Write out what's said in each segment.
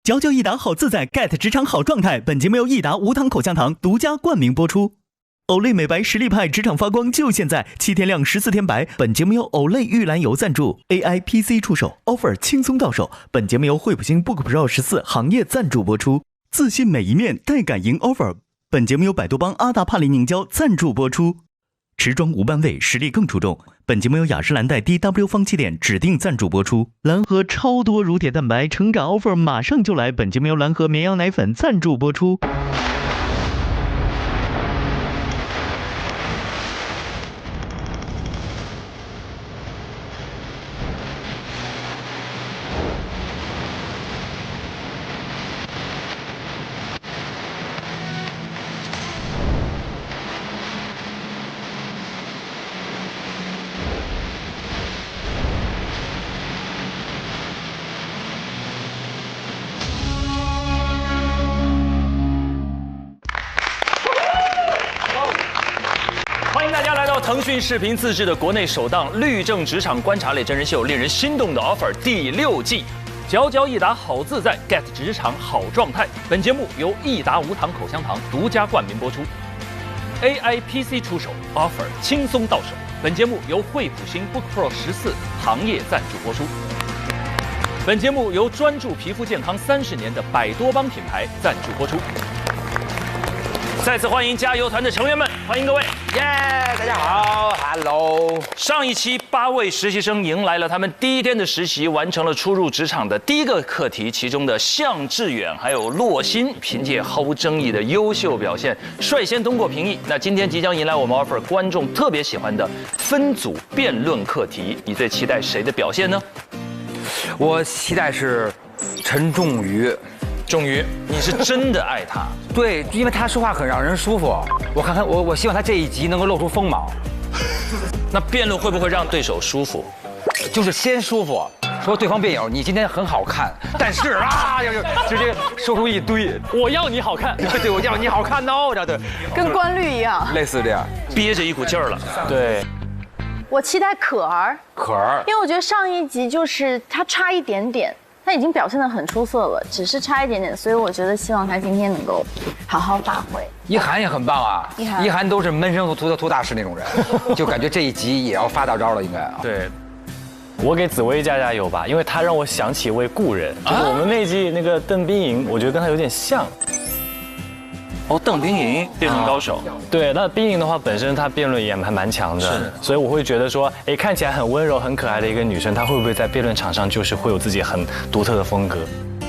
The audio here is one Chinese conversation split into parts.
嚼嚼益达好自在 ，get 职场好状态。本节目由益达无糖口香糖独家冠名播出。Olay 美白实力派，职场发光就现在，7天亮14天白。本节目由 Olay 玉兰油赞助 ，AI PC 触手 offer 轻松到手。本节目由惠普星 Book Pro 14行业赞助播出。自信每一面，带感赢 offer。本节目由百多邦阿达帕林凝胶赞助播出。持妆无斑味，实力更出众。本节目由雅诗兰黛 DW 芳气点指定赞助播出。蓝河超多乳铁蛋白成长 offer 马上就来。本节目由蓝河绵羊奶粉赞助播出。腾讯视频自制的国内首档律政职场观察类真人秀《令人心动的 offer》第6季，嚼嚼益达好自在 ，get 职场好状态。本节目由益达无糖口香糖独家冠名播出。AI PC 出手 ，offer 轻松到手。本节目由惠普星 Book Pro 14行业赞助播出。本节目由专注皮肤健康30年的百多邦品牌赞助播出。再次欢迎加油团的成员们，欢迎各位！耶，大家好 ，Hello。上一期8位实习生迎来了他们第1天的实习，完成了初入职场的第一个课题。其中的向致远还有洛欣，凭借毫无争议的优秀表现，率先通过评议。那今天即将迎来我们 offer 观众特别喜欢的分组辩论课题，你最期待谁的表现呢？我期待是陈仲瑜。仲瑜，你是真的爱他？对，因为他说话很让人舒服。我希望他这一集能够露出锋芒。那辩论会不会让对手舒服？就是先舒服，说对方辩友你今天很好看，但是啊，直接说出一堆，我要你好看，对，我要你好看哦，这样对，跟关律一样，类似这样，憋着一股劲儿了。对，我期待可儿，因为我觉得上一集就是他差一点点。他已经表现得很出色了，只是差一点点，所以我觉得希望他今天能够好好发挥。一涵也很棒啊，一涵都是闷声出大事那种人，就感觉这一集也要发大招了，应该啊。对，我给紫薇加油吧，因为她让我想起一位故人，就是我们那季那个邓冰莹，我觉得跟她有点像。哦，邓冰莹辩论高手。对，那冰莹的话，本身她辩论也还蛮强的，所以我会觉得说，哎，看起来很温柔、很可爱的一个女生，她会不会在辩论场上就是会有自己很独特的风格？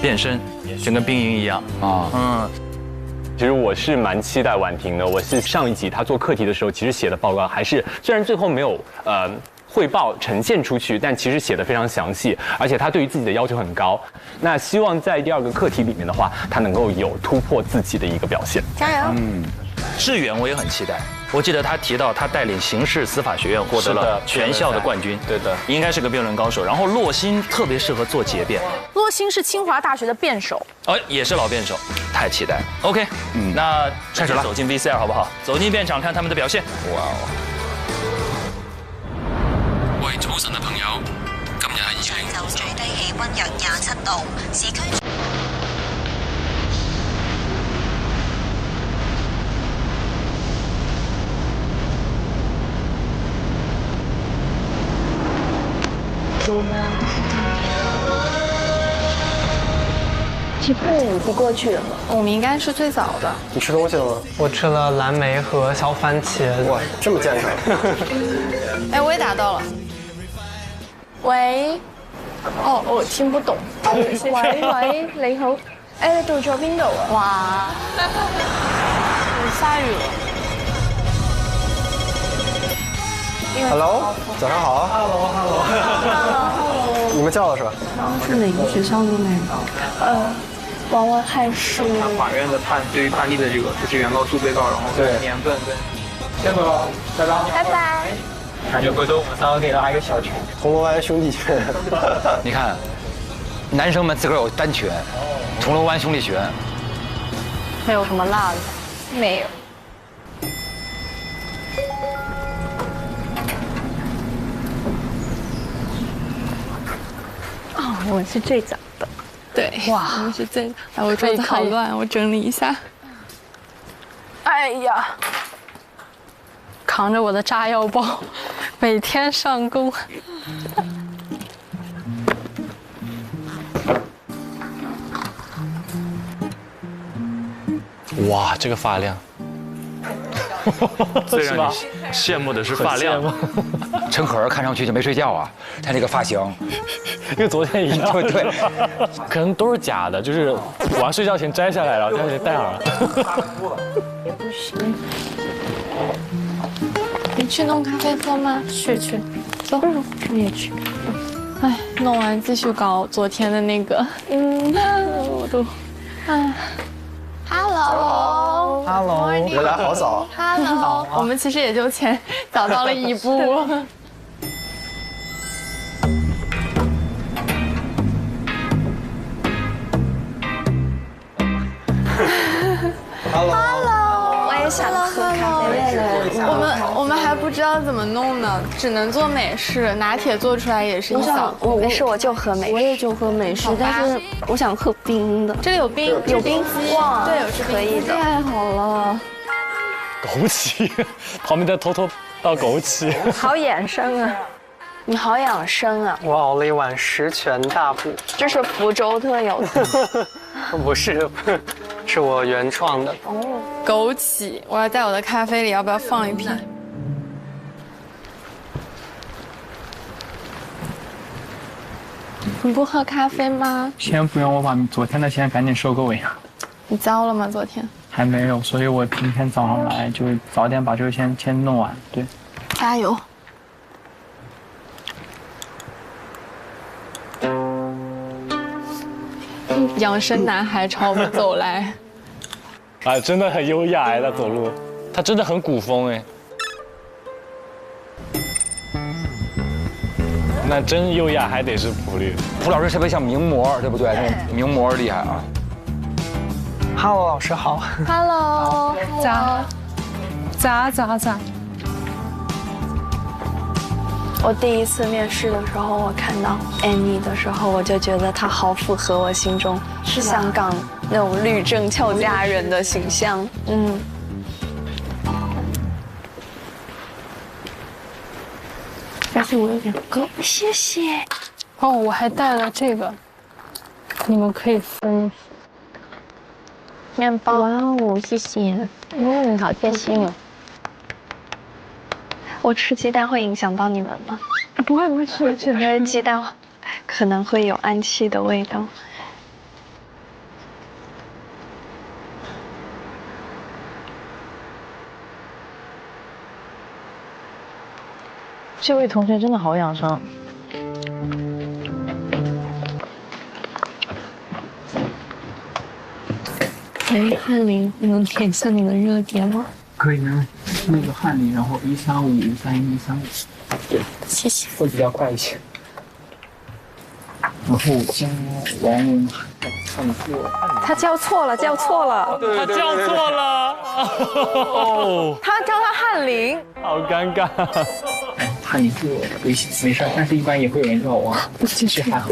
变身，就跟冰莹一样啊。其实我是蛮期待婉婷的。我是上一集她做课题的时候，其实写的报告还是虽然最后没有汇报呈现出去，但其实写得非常详细，而且他对于自己的要求很高。那希望在第2个课题里面的话，他能够有突破自己的一个表现。加油！致远我也很期待。我记得他提到他带领刑事司法学院获得了全校的冠军，对的，应该是个辩论高手。然后洛欣特别适合做结辩。洛欣是清华大学的辩手，也是老辩手，太期待了。OK，那开始了，走进 VCR 好不好？走進辯場看他們的表現。哇！喂，早晨啊，朋友，今日係上晝最低氣温約27度，市區。这步不过去了，我们应该是最早的。你吃东西了吗？我吃了蓝莓和小番茄。哇，这么健康！哎，我也打到了。喂，我聽不懂。喂，你好。哎，你到咗邊度啊？哇，下雨了。Hello， 早上好。Hello。你们叫了是吧？是哪个学校的那个？娃娃害是法院的对于判例的这个就是原告诉被告，然后年份跟。先走了，拜拜。拜拜。感觉回头我们3个给拉一个小群，铜锣湾兄弟群。你看，男生们自个儿有单群，铜锣湾兄弟群。没有什么辣的，没有。我是最早的。对，哇，我们是这个。哎，我桌子好乱，我整理一下。哎呀，扛着我的炸药包，每天上工。哇，这个发量。最让你羡慕的是发量。陈可儿看上去就没睡觉啊，他这个发型，跟昨天一样。对，可能都是假的，就是晚上睡觉前摘下来，然后再戴上了。也不行。你去弄咖啡喝吗？去，走，我也去。哎，弄完继续搞昨天的那个。我都，哎。Hello， 原来好早。Hello， 我们其实也就早到了一步。Hello， 我也想喝咖啡。我们还不知道怎么弄呢，只能做美式，拿铁做出来也是一小。没事，我就喝美式。我也就喝美式，但是我想喝冰的。这里有冰机，哇，对，是可以的。太好了。枸杞，旁边在偷偷倒枸杞。好养生啊！你好养生啊！我熬了一碗十全大补，这是福州特有的。不是，是我原创的。哦，枸杞，我要在我的咖啡里，要不要放一瓶？你不喝咖啡吗？先不用，我把昨天的先赶紧收个尾啊。你交了吗？昨天还没有，所以我今天早上来就早点把这个先弄完。对，加油！养生男孩朝我们走来，啊，真的很优雅哎，他走路，他真的很古风哎。那真优雅还得是普律。蒲老师特别像名模，对不对？那名模厉害啊。Hello， 老师好。Hello， 咋？我第一次面试的时候，我看到 Annie 的时候，我就觉得她好符合我心中香港那种律政俏佳人的形象。但是我有点够，谢谢。哦，我还带了这个，你们可以分。面包。哇哦，谢谢。好贴心哦。我吃鸡蛋会影响到你们吗？不会，因为鸡蛋可能会有氨气的味道。这位同学真的好养生。哎，翰林，你能点一下你的热碟吗？可以呢，那个翰林，然后135531135。对，谢谢。会比较快一些。然后加王文翰，他叫错了。他叫错了。哦，他叫他翰林，好尴尬。翰林是我微信，没事，但是一般也会有人叫我。其实还好，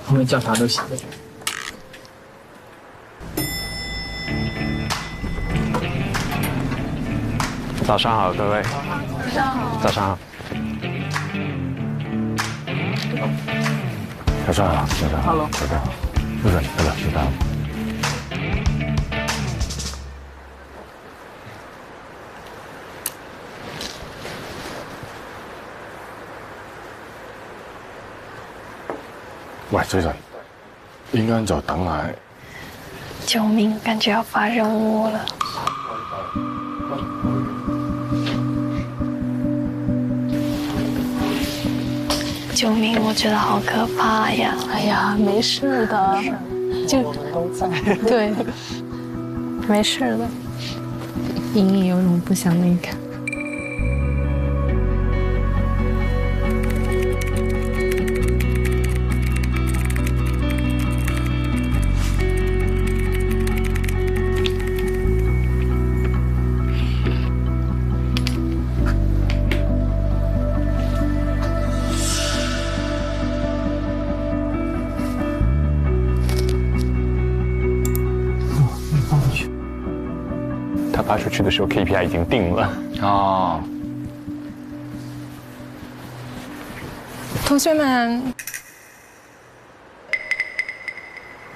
后面叫啥都行。早上好，各位。早上好。早上好。Hello。早上好。知道。喂，追神，應該就等下。救命！感覺要發任務了。救命！我覺得好可怕呀！哎呀，没事的，就都在。对，没事的。隐隐有种不祥的预感。发出去的时候 KPI 已经定了。哦。同学们，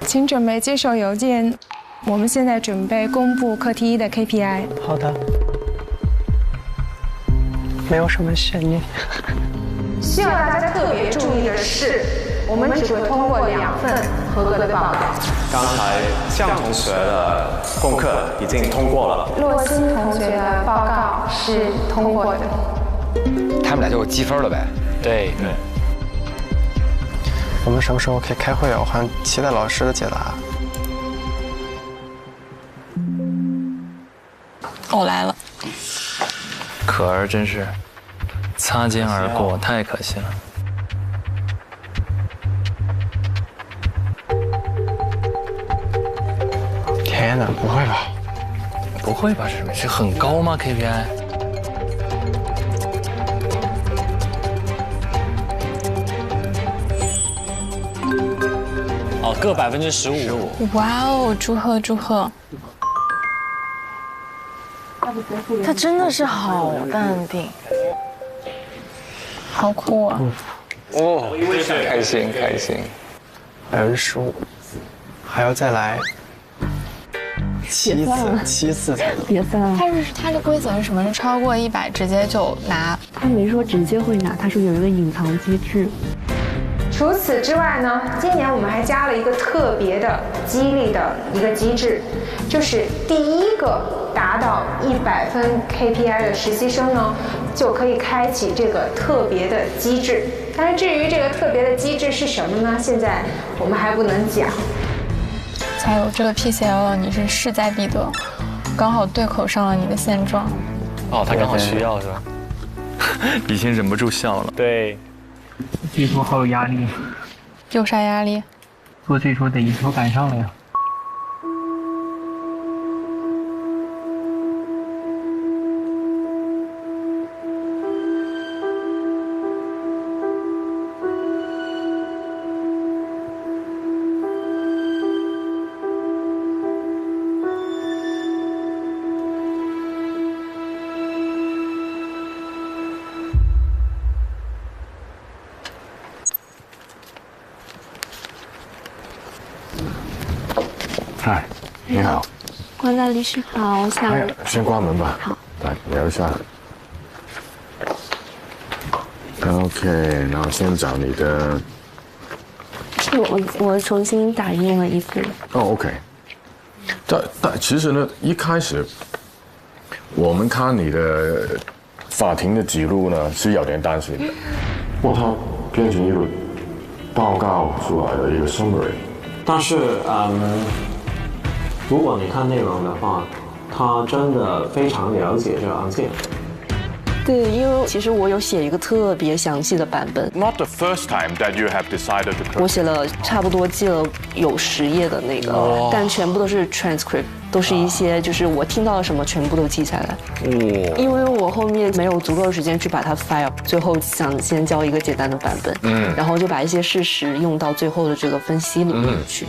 请准备接受邮件。我们现在准备公布课题1的 KPI。好的。没有什么悬念。需要大家特别注意的是，我们只会通过2份合格的报告。刚才向同学的功课已经通过了，洛欣同学的报告是通过的。他们俩就有积分了呗？对。我们什么时候可以开会啊？我很期待老师的解答。我来了。可儿真是擦肩而过，太可惜了。天哪，不会吧？不会吧？是什么？是很高吗 ？KPI？ 哦，各15%。哇哦，祝贺祝贺！他真的是好淡定，好酷啊！哦，开心开心。15%，还要再来7次才能。别算了。它的规则是什么？是超过100直接就拿？他没说直接会拿，他说有一个隐藏机制。除此之外呢，今年我们还加了一个特别的激励的一个机制，就是第1个达到100分 KPI 的实习生呢，就可以开启这个特别的机制。但是至于这个特别的机制是什么呢？现在我们还不能讲。才有这个 PCL， 你是势在必得，刚好对口上了你的现状。哦，他刚好需要是吧？已经忍不住笑了。对。这一周好有压力。有啥压力？做这一周得一头赶上了呀。嗨，你好。关大律师好，我想。先关门吧。好。来聊一下。OK， 然后先找你的。我重新打印了一份。哦 ，OK。但其实呢，一开始我们看你的法庭的记录呢，是有点担心的。它变成一个报告出来的一个 summary。但是，如果你看内容的话，他真的非常了解这个案件。对，因为其实我有写一个特别详细的版本。Not the first time that you have decided to. 我写了差不多记了有10页的那个，但全部都是 transcript， 都是一些就是我听到了什么全部都记下来。因为我后面没有足够的时间去把它 file， 最后想先交一个简单的版本，然后就把一些事实用到最后的这个分析里面去。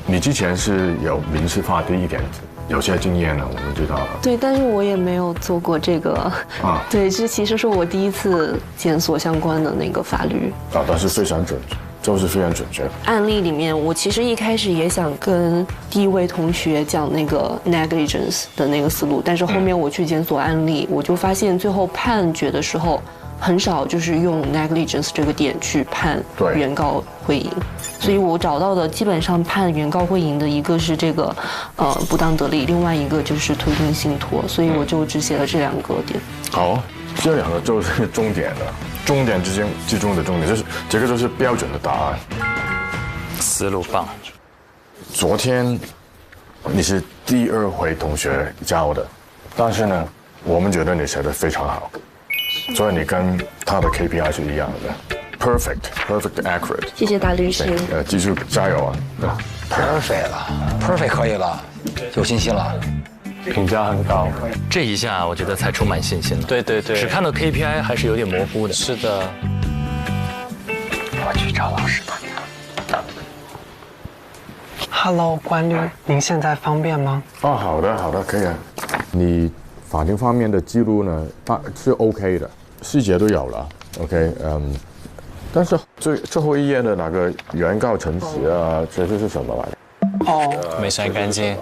你之前是有民事法的一点有些经验呢，我们知道了。对，但是我也没有做过这个。对，这其实是我第一次检索相关的那个法律。但是非常准确，就是非常准确。案例里面，我其实一开始也想跟第一位同学讲那个 negligence 的那个思路，但是后面我去检索案例，我就发现最后判决的时候，很少就是用 negligence 这个点去判原告会赢。所以我找到的基本上判原告会赢的一个是这个不当得利，另外一个就是推定信托，所以我就只写了这2个点。好，这2个就是重点了，重点之中的重点，就是这个就是标准的答案。思路棒。昨天你是第2回同学教的，但是呢，我们觉得你写得非常好，所以你跟他的 KPI 是一样的。Perfect, accurate。谢谢大律师。继续加油啊 ！Perfect 了 ，Perfect 可以了，有信心了，评价很高。这一下我觉得才充满信心了。对对对，只看到 KPI 还是有点模糊的。是的。我去找老师谈谈。Hello， 关律，您现在方便吗？好的，可以啊。你法庭方面的记录呢，是 OK 的，细节都有了 ，OK， 但是最后一页的那个原告陈词啊，这是什么来着？没删干净。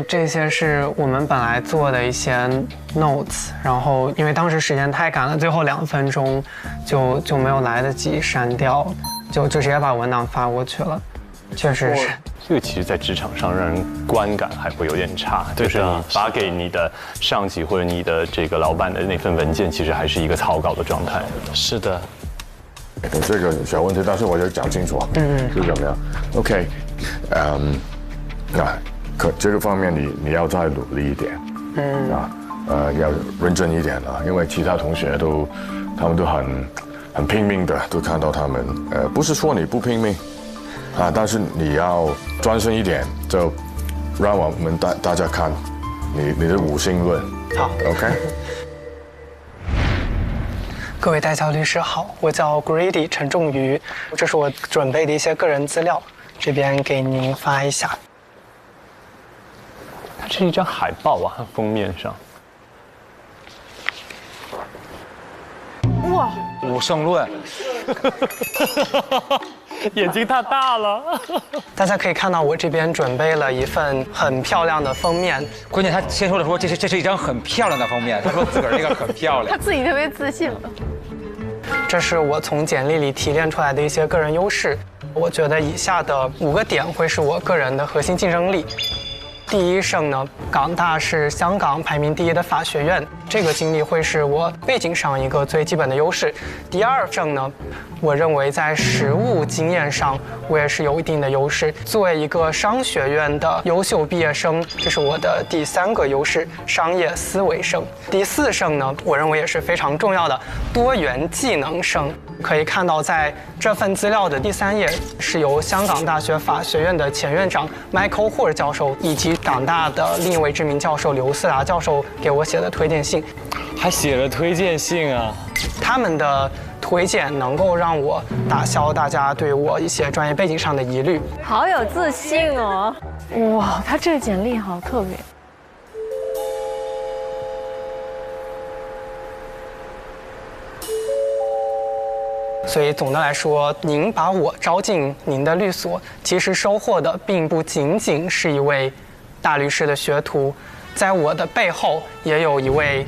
这些是我们本来做的一些 notes， 然后因为当时时间太赶了，最后2分钟就没有来得及删掉，就直接把文档发过去了。确实是。这个其实，在职场上让人观感还会有点差，就是你发给你的上级或者你的这个老板的那份文件，其实还是一个草稿的状态。是的。这个小问题，但是我就讲清楚，是怎么样 ？OK， 这个方面你要再努力一点，要认真一点了，因为其他同学他们都很拼命的，都看到他们，不是说你不拼命，但是你要专心一点，就让我们大家看你的5星论。好 ，OK。各位代教律师好，我叫 Grady 陈仲瑜，这是我准备的一些个人资料，这边给您发一下。它是一张海报啊，封面上。哇，5胜论，眼睛太大了。大家可以看到，我这边准备了一份很漂亮的封面。关键他先说了说这是一张很漂亮的封面，他说自个儿这个很漂亮，他自己特别自信了。这是我从简历里提炼出来的一些个人优势，我觉得以下的5个点会是我个人的核心竞争力。第一胜呢，港大是香港排名第1的法学院，这个经历会是我背景上一个最基本的优势。第二胜呢，我认为在实务经验上我也是有一定的优势。作为一个商学院的优秀毕业生，这是我的第3个优势，商业思维胜。第4胜呢，我认为也是非常重要的，多元技能胜。可以看到，在这份资料的第3页，是由香港大学法学院的前院长 Michael Hoare 教授以及港大的另一位知名教授刘思达教授给我写的推荐信，还写了推荐信啊！他们的推荐能够让我打消大家对我一些专业背景上的疑虑。好有自信哦！哇，他这个简历好特别。所以总的来说，您把我招进您的律所，其实收获的并不仅仅是一位大律师的学徒，在我的背后也有一位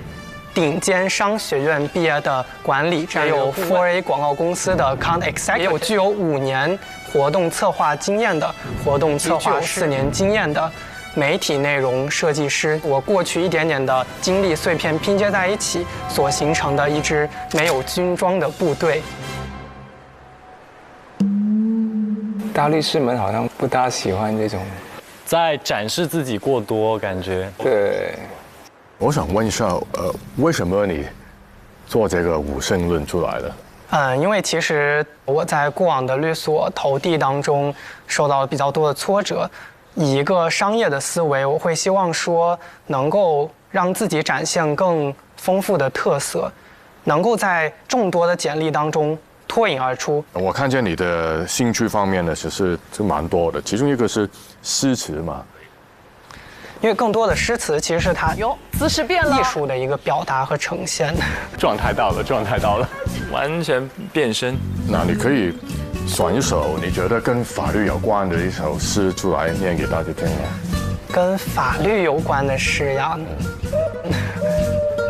顶尖商学院毕业的管理，还有 4A 广告公司的 Account Executive， 也有具有5年活动策划经验的活动策划4年经验的媒体内容设计师。我过去一点点的经历碎片拼接在一起所形成的一支没有军装的部队。大律师们好像不大喜欢这种在展示自己过多，感觉。对。我想问一下，为什么你做这个5胜论出来的？因为其实我在过往的律所投递当中受到了比较多的挫折，以一个商业的思维，我会希望说能够让自己展现更丰富的特色，能够在众多的简历当中脱颖而出。我看见你的兴趣方面呢，其实就蛮多的，其中一个是诗词嘛。因为更多的诗词其实是它姿势变了，艺术的一个表达和呈现。状态到了，完全变身。那你可以选一首你觉得跟法律有关的一首诗出来念给大家听吗？跟法律有关的诗呀？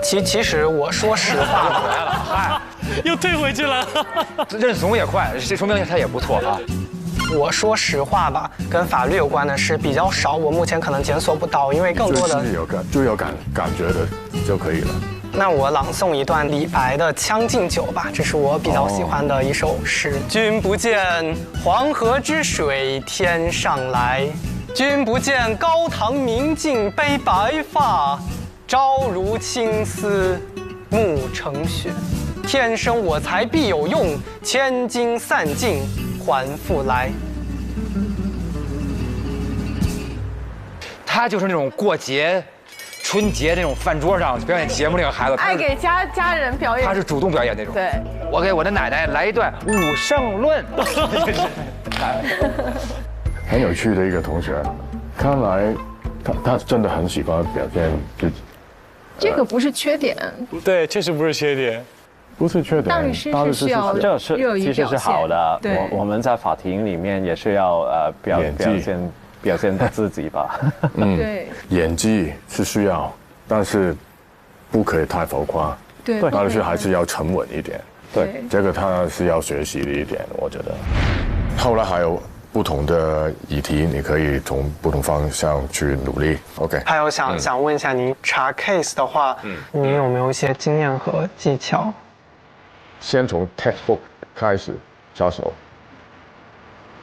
其实我说实话，嗨，又退回去了。认怂也快，这说明他也不错啊。我说实话吧，跟法律有关的诗比较少，我目前可能检索不到，因为更多的就有感觉的就可以了。那我朗诵一段李白的《将进酒》吧，这是我比较喜欢的一首诗。君不见黄河之水天上来，君不见高堂明镜悲白发，朝如青丝暮成雪。天生我材必有用，千金散尽还复来。他就是那种过节、春节那种饭桌上表演节目那个孩子，爱给家人表演。他是主动表演那种。对，我给我的奶奶来一段5胜论。很有趣的一个同学，看来他真的很喜欢表现自己。这个不是缺点。对，确实不是缺点。不是缺点，大律师是需要这是其实是好的。对，我们在法庭里面也是要表现自己吧。对，演技是需要，但是不可以太浮夸。对，大律师还是要沉稳一点。对，这个他是要学习的一点，我觉得。后来还有不同的议题，你可以从不同方向去努力。OK。还有想问一下，您查 case 的话，您有没有一些经验和技巧？先从 textbook 开始下手。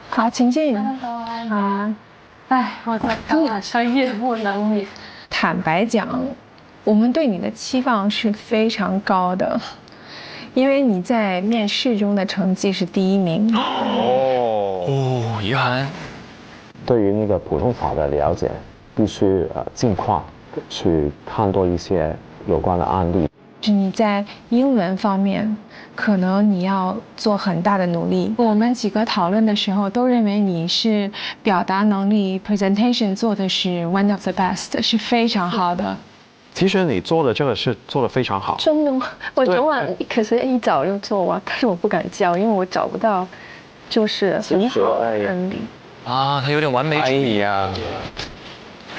好，请进。啊，我在赶上业务能力。坦白讲，我们对你的期望是非常高的，因为你在面试中的成绩是第1名。于涵，对于那个普通法的了解，必须尽快去看多一些有关的案例。你在英文方面，可能你要做很大的努力。我们几个讨论的时候都认为你是表达能力 presentation 做的是 one of the best， 是非常好的。其实你做的这个是做得非常好。真的吗？我昨晚可是一早就做完，但是我不敢叫，因为我找不到就是很好的案例。啊，他有点完美主义呀。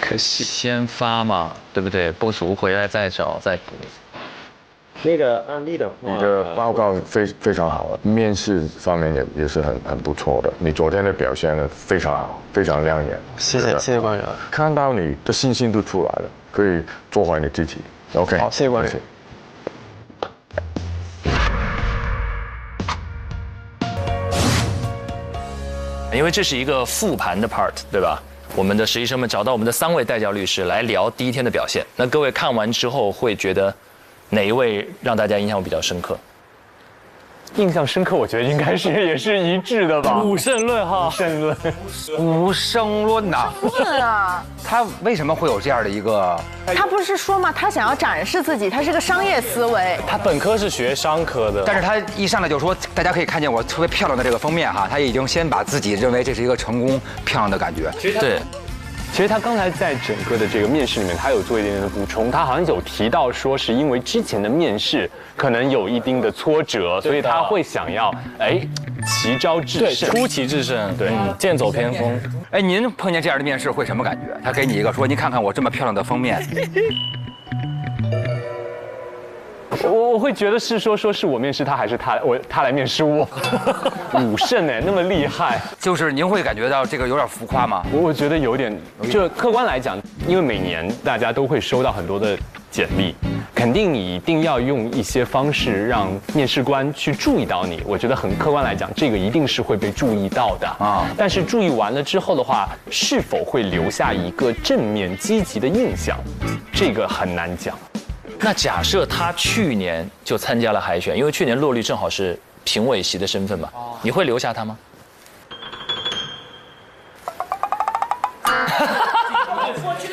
可惜先发嘛，对不对？不熟回来再找再补。那个案例的话，你的报告非常好，面试方面也是很不错的。你昨天的表现呢非常好，非常亮眼。谢谢官员，看到你的信心都出来了，可以做回你自己。OK。好，谢谢官员。因为这是一个复盘的 part， 对吧？我们的实习生们找到我们的3位代教律师来聊第1天的表现。那各位看完之后会觉得哪一位让大家印象比较深刻？印象深刻，我觉得应该是也是一致的吧。武圣论哈，无声论呐。论啊！他为什么会有这样的一个？他不是说嘛，他想要展示自己，他是个商业思维。他本科是学商科的，但是他一上来就说，大家可以看见我特别漂亮的这个封面哈，他已经先把自己认为这是一个成功漂亮的感觉。对。其实他刚才在整个的这个面试里面，他有做一点点的补充。他好像有提到说，是因为之前的面试可能有一定的挫折，所以他会想要奇招制胜，出奇制胜，对，剑走偏锋。您碰见这样的面试会什么感觉？他给你一个说，您看看我这么漂亮的封面。我会觉得是说是我面试他，还是他来面试我？武圣那么厉害，就是您会感觉到这个有点浮夸吗？我觉得有点，就客观来讲，因为每年大家都会收到很多的简历，肯定你一定要用一些方式让面试官去注意到你。我觉得很客观来讲，这个一定是会被注意到的啊。但是注意完了之后的话，是否会留下一个正面积极的印象，这个很难讲。那假设他去年就参加了海选，因为去年洛律正好是评委席的身份嘛，你会留下他吗？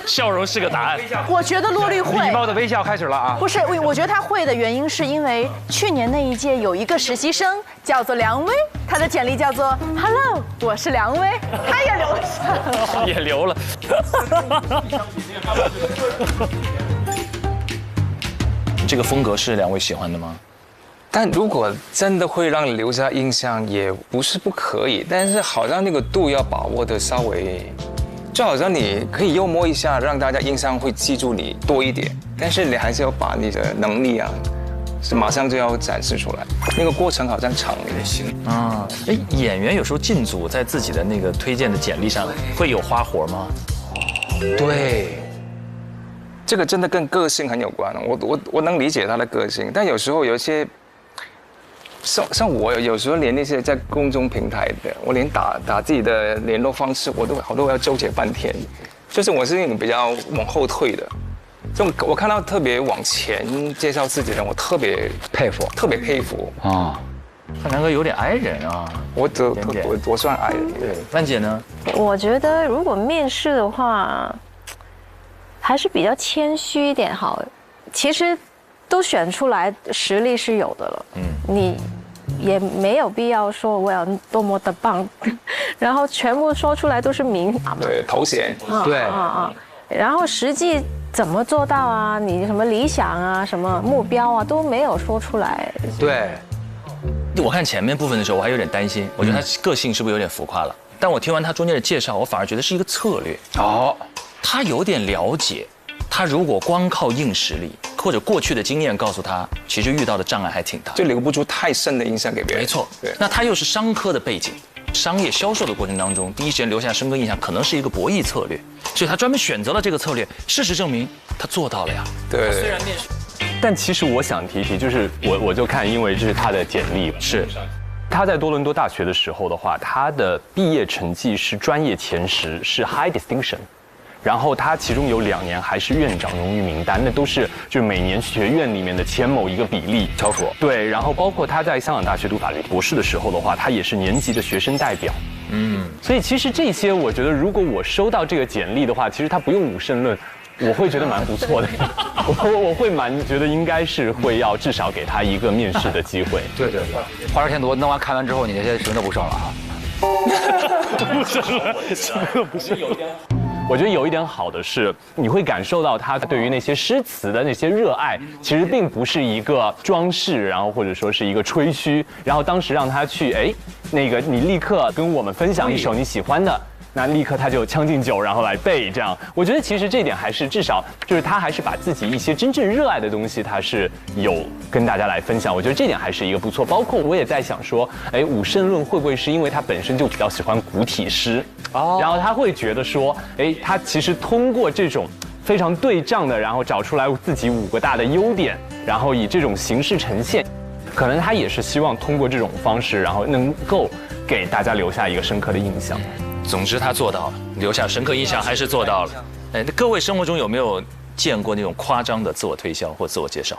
笑容是个答案。我觉得洛律会。礼貌的微笑开始了啊！不是，我觉得他会的原因是因为去年那一届有一个实习生叫做梁威，他的简历叫做 Hello， 我是梁威，他也留下了，也留了。这个风格是2位喜欢的吗？但如果真的会让你留下印象，也不是不可以，但是好像那个度要把握的稍微，就好像你可以幽默一下，让大家印象会记住你多一点，但是你还是要把你的能力啊，是马上就要展示出来，那个过程好像长了一点心啊。演员有时候进组在自己的那个推荐的简历上会有花活吗？对。这个真的跟个性很有关，我能理解他的个性，但有时候有一些，像我有时候连那些在公众平台的，我连打自己的联络方式，我都要纠结半天，就是我是那种比较往后退的，这种我看到特别往前介绍自己的人，我特别佩服啊。范南哥有点矮人啊，我算矮人。对，范姐呢？我觉得如果面试的话，还是比较谦虚一点好。其实都选出来，实力是有的了。你也没有必要说我要多么的棒，然后全部说出来都是名。对，头衔。对。然后实际怎么做到啊？你什么理想啊、什么目标啊都没有说出来。对，我看前面部分的时候，我还有点担心，我觉得他个性是不是有点浮夸了？但我听完他中间的介绍，我反而觉得是一个策略。哦，他有点了解，他如果光靠硬实力或者过去的经验告诉他，其实遇到的障碍还挺大，就留不住太深的印象给别人。没错，对。那他又是商科的背景。商业销售的过程当中，第一时间留下深刻印象，可能是一个博弈策略，所以他专门选择了这个策略。事实证明，他做到了呀。对，虽然面试，但其实我想提一提，就是我就看，因为这是他的简历，是他在多伦多大学的时候的话，他的毕业成绩是专业前10，是 High Distinction。然后他其中有2年还是院长荣誉名单，那都是就是每年学院里面的前某一个比例超出。对，然后包括他在香港大学读法律博士的时候的话，他也是年级的学生代表。所以其实这些我觉得，如果我收到这个简历的话，其实他不用武圣论，我会觉得蛮不错的。我会蛮觉得应该是会要至少给他一个面试的机会。对，花了钱多，弄完看完之后，你这些什么都不剩了啊。不是了，这个不是有点。我觉得有一点好的是，你会感受到他对于那些诗词的那些热爱，其实并不是一个装饰，然后或者说是一个吹嘘。然后当时让他去，那个你立刻跟我们分享一首你喜欢的，那立刻他就将进酒，然后来背这样。我觉得其实这点还是至少就是他还是把自己一些真正热爱的东西，他是有跟大家来分享。我觉得这点还是一个不错。包括我也在想说，武圣论会不会是因为他本身就比较喜欢古体诗？然后他会觉得说，他其实通过这种非常对仗的，然后找出来自己5个大的优点，然后以这种形式呈现，可能他也是希望通过这种方式，然后能够给大家留下一个深刻的印象。总之他做到了，留下深刻印象还是做到了。各位生活中有没有见过那种夸张的自我推销或自我介绍？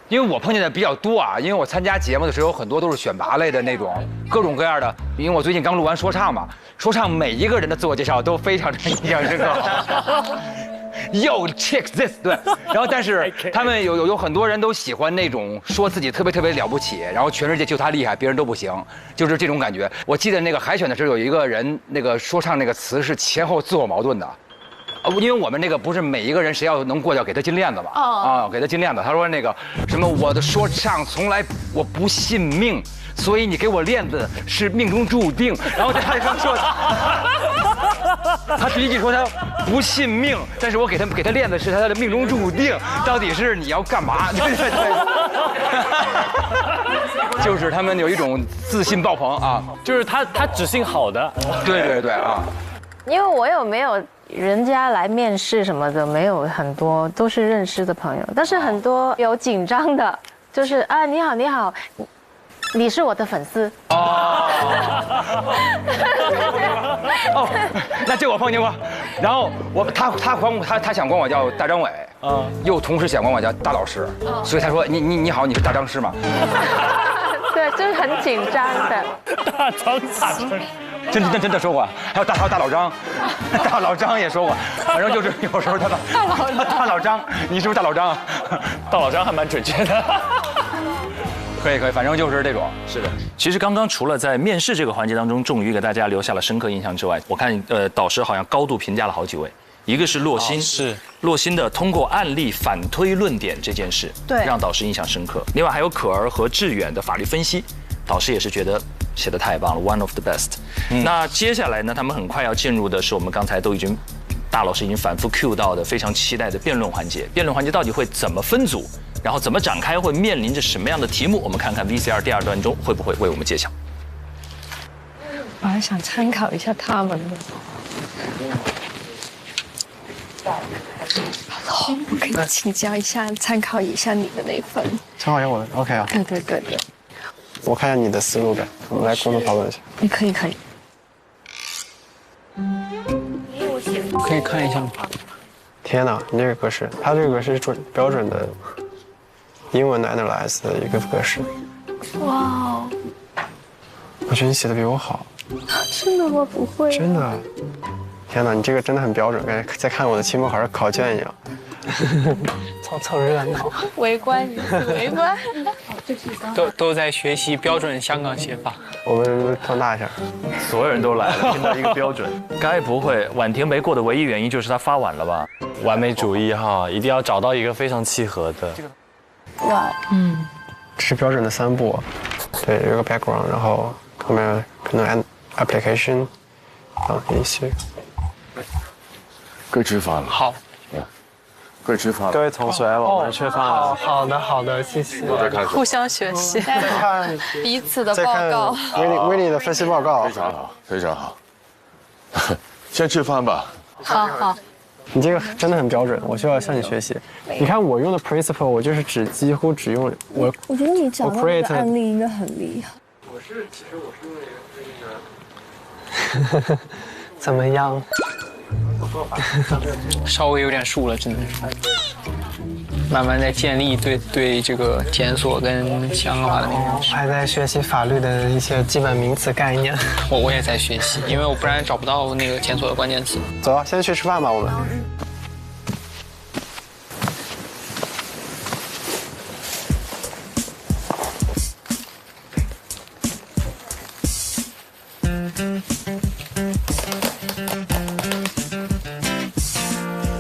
因为我碰见的比较多啊，因为我参加节目的时候，有很多都是选拔类的那种，各种各样的。因为我最近刚录完说唱嘛，说唱每一个人的自我介绍都非常的印象深刻。Yo check this， 对。然后但是他们有很多人都喜欢那种说自己特别了不起，然后全世界就他厉害，别人都不行，就是这种感觉。我记得那个海选的时候，有一个人那个说唱那个词是前后自我矛盾的。因为我们那个不是每一个人谁要能过掉给他金链子嘛，给他金链子。他说那个什么我的说唱从来我不信命，所以你给我链子是命中注定。然后他说，他第一句说他不信命，但是我给他链子是他的命中注定。到底是你要干嘛？对。就是他们有一种自信爆棚啊，就是他只信好的。对啊。因为我有没有人家来面试什么的，没有很多，都是认识的朋友，但是很多有紧张的，就是啊你好，你是我的粉丝。那这我碰见过。然后他想管我叫大张伟，又同时想管我叫大老师，所以他说你好，你是大张师吗？对，就是很紧张的。大张师。真的说过，还有大老张，大老张也说过，反正就是有时候大老张，你是不是大老张？大老张还蛮准确的。可以，反正就是这种。是的，其实刚刚除了在面试这个环节当中，终于给大家留下了深刻印象之外，我看导师好像高度评价了好几位，一个是洛欣，是洛欣的通过案例反推论点这件事，对，让导师印象深刻。另外还有可儿和志远的法律分析，导师也是觉得写得太棒了 ，one of the best。那接下来呢，他们很快要进入的是我们刚才都已经大老师已经反复 cue 到的非常期待的辩论环节。辩论环节到底会怎么分组，然后怎么展开，会面临着什么样的题目？我们看看 VCR 第2段中会不会为我们揭晓。我还想参考一下他们的。好，我可以请教一下，参考一下你的那份。参考一下我的 ，OK 啊。对。我看一下你的思路呗，我们来共同讨论一下。你可以。可以看一下吗？天哪，你这个格式，它这个格式是标准的英文 analyze 的一个格式。哇哦！我觉得你写的比我好。真的吗？不会。真的。天哪，你这个真的很标准，感觉在看我的期末考试考卷一样。凑热闹。围观一次，围观。都在学习标准香港写法。我们放大一下，所有人都来了，听到一个标准。该不会婉婷没过的唯一原因就是她发晚了吧？完美主义哈，一定要找到一个非常契合的。哇，这是标准的3步，对，有个 background， 然后后面可能 application， 一些。可以吃饭了。好。可以吃饭了。各位同学，我们吃饭了。好的，谢谢。互相学习，看彼此的报告。维尼的分析报告。非常好，非常好。先吃饭吧。好。你这个真的很标准，我需要向你学习。你看我用的 principle， 我就是几乎只用我。我觉得你讲的这个案例应该很厉害。其实我是用那个怎么样？稍微有点数了，真的是。慢慢在建立对这个检索跟香港法的那个。还在学习法律的一些基本名词概念。我也在学习，因为我不然找不到那个检索的关键词。走啊，先去吃饭吧，我们。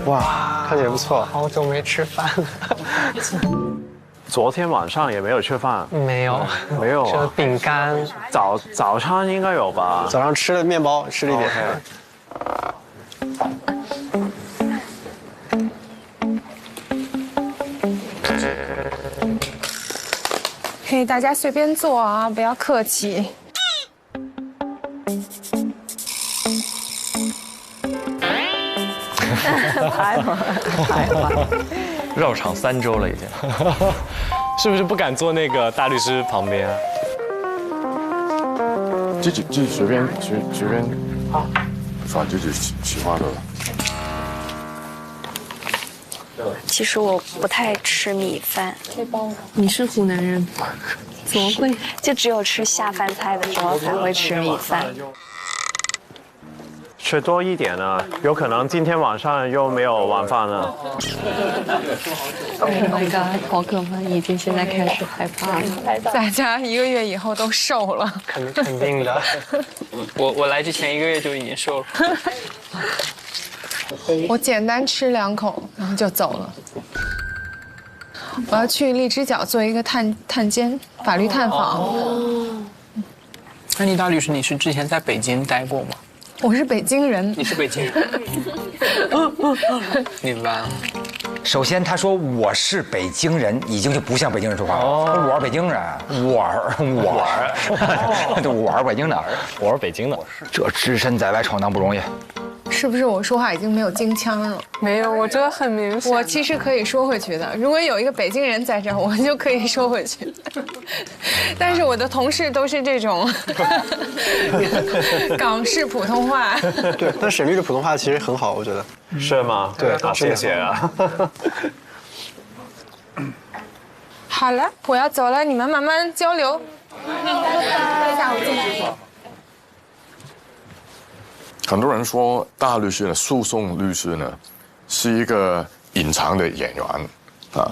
哇，看起来不错，好久没吃饭了。昨天晚上也没有吃饭。没有，吃了饼干。早餐应该有吧？早上吃了面包，吃了一点。可以大家随便坐啊，不要客气。排嘛，绕场3周了已经，是不是不敢坐那个大律师旁边啊？自己随便放自己喜欢的。其实我不太吃米饭。你是湖南人？怎么会？就只有吃下饭菜的时候才会吃米饭。吃多一点呢，有可能今天晚上又没有晚饭了。Oh my god， 好可怕！已经现在开始害怕了。大家1个月以后都瘦了，肯定的。我来之前1个月就已经瘦了。我简单吃2口，然后就走了。我要去荔枝角做一个探监法律探访。安妮大律师，你是之前在北京待过吗？我是北京人。你是北京人。明白了。首先他说我是北京人，已经就不像北京人说话了。我是北京人，我是北京的，我是北京的。这只身在外闯荡不容易。是不是我说话已经没有京腔了？没有，我觉得很明显。我其实可以说回去的，如果有一个北京人在这儿，我就可以说回去。但是我的同事都是这种港式普通话。对，但沈律的普通话其实很好，我觉得。是吗？对，好，谢谢啊。好了，我要走了，你们慢慢交流。下午见。很多人说大律师呢，诉讼律师呢，是一个隐藏的演员啊，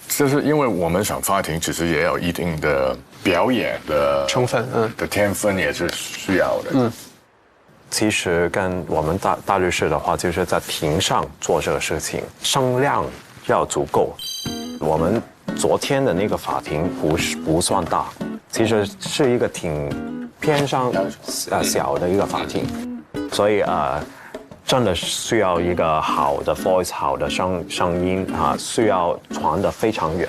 就是因为我们上法庭其实也有一定的表演的成分，的天分也是需要的。其实跟我们大律师的话，就是在庭上做这个事情，声量要足够。我们昨天的那个法庭不算大，其实是一个挺偏向小的一个法庭。所以真的需要一个好的 voice， 好的声音需要传得非常远。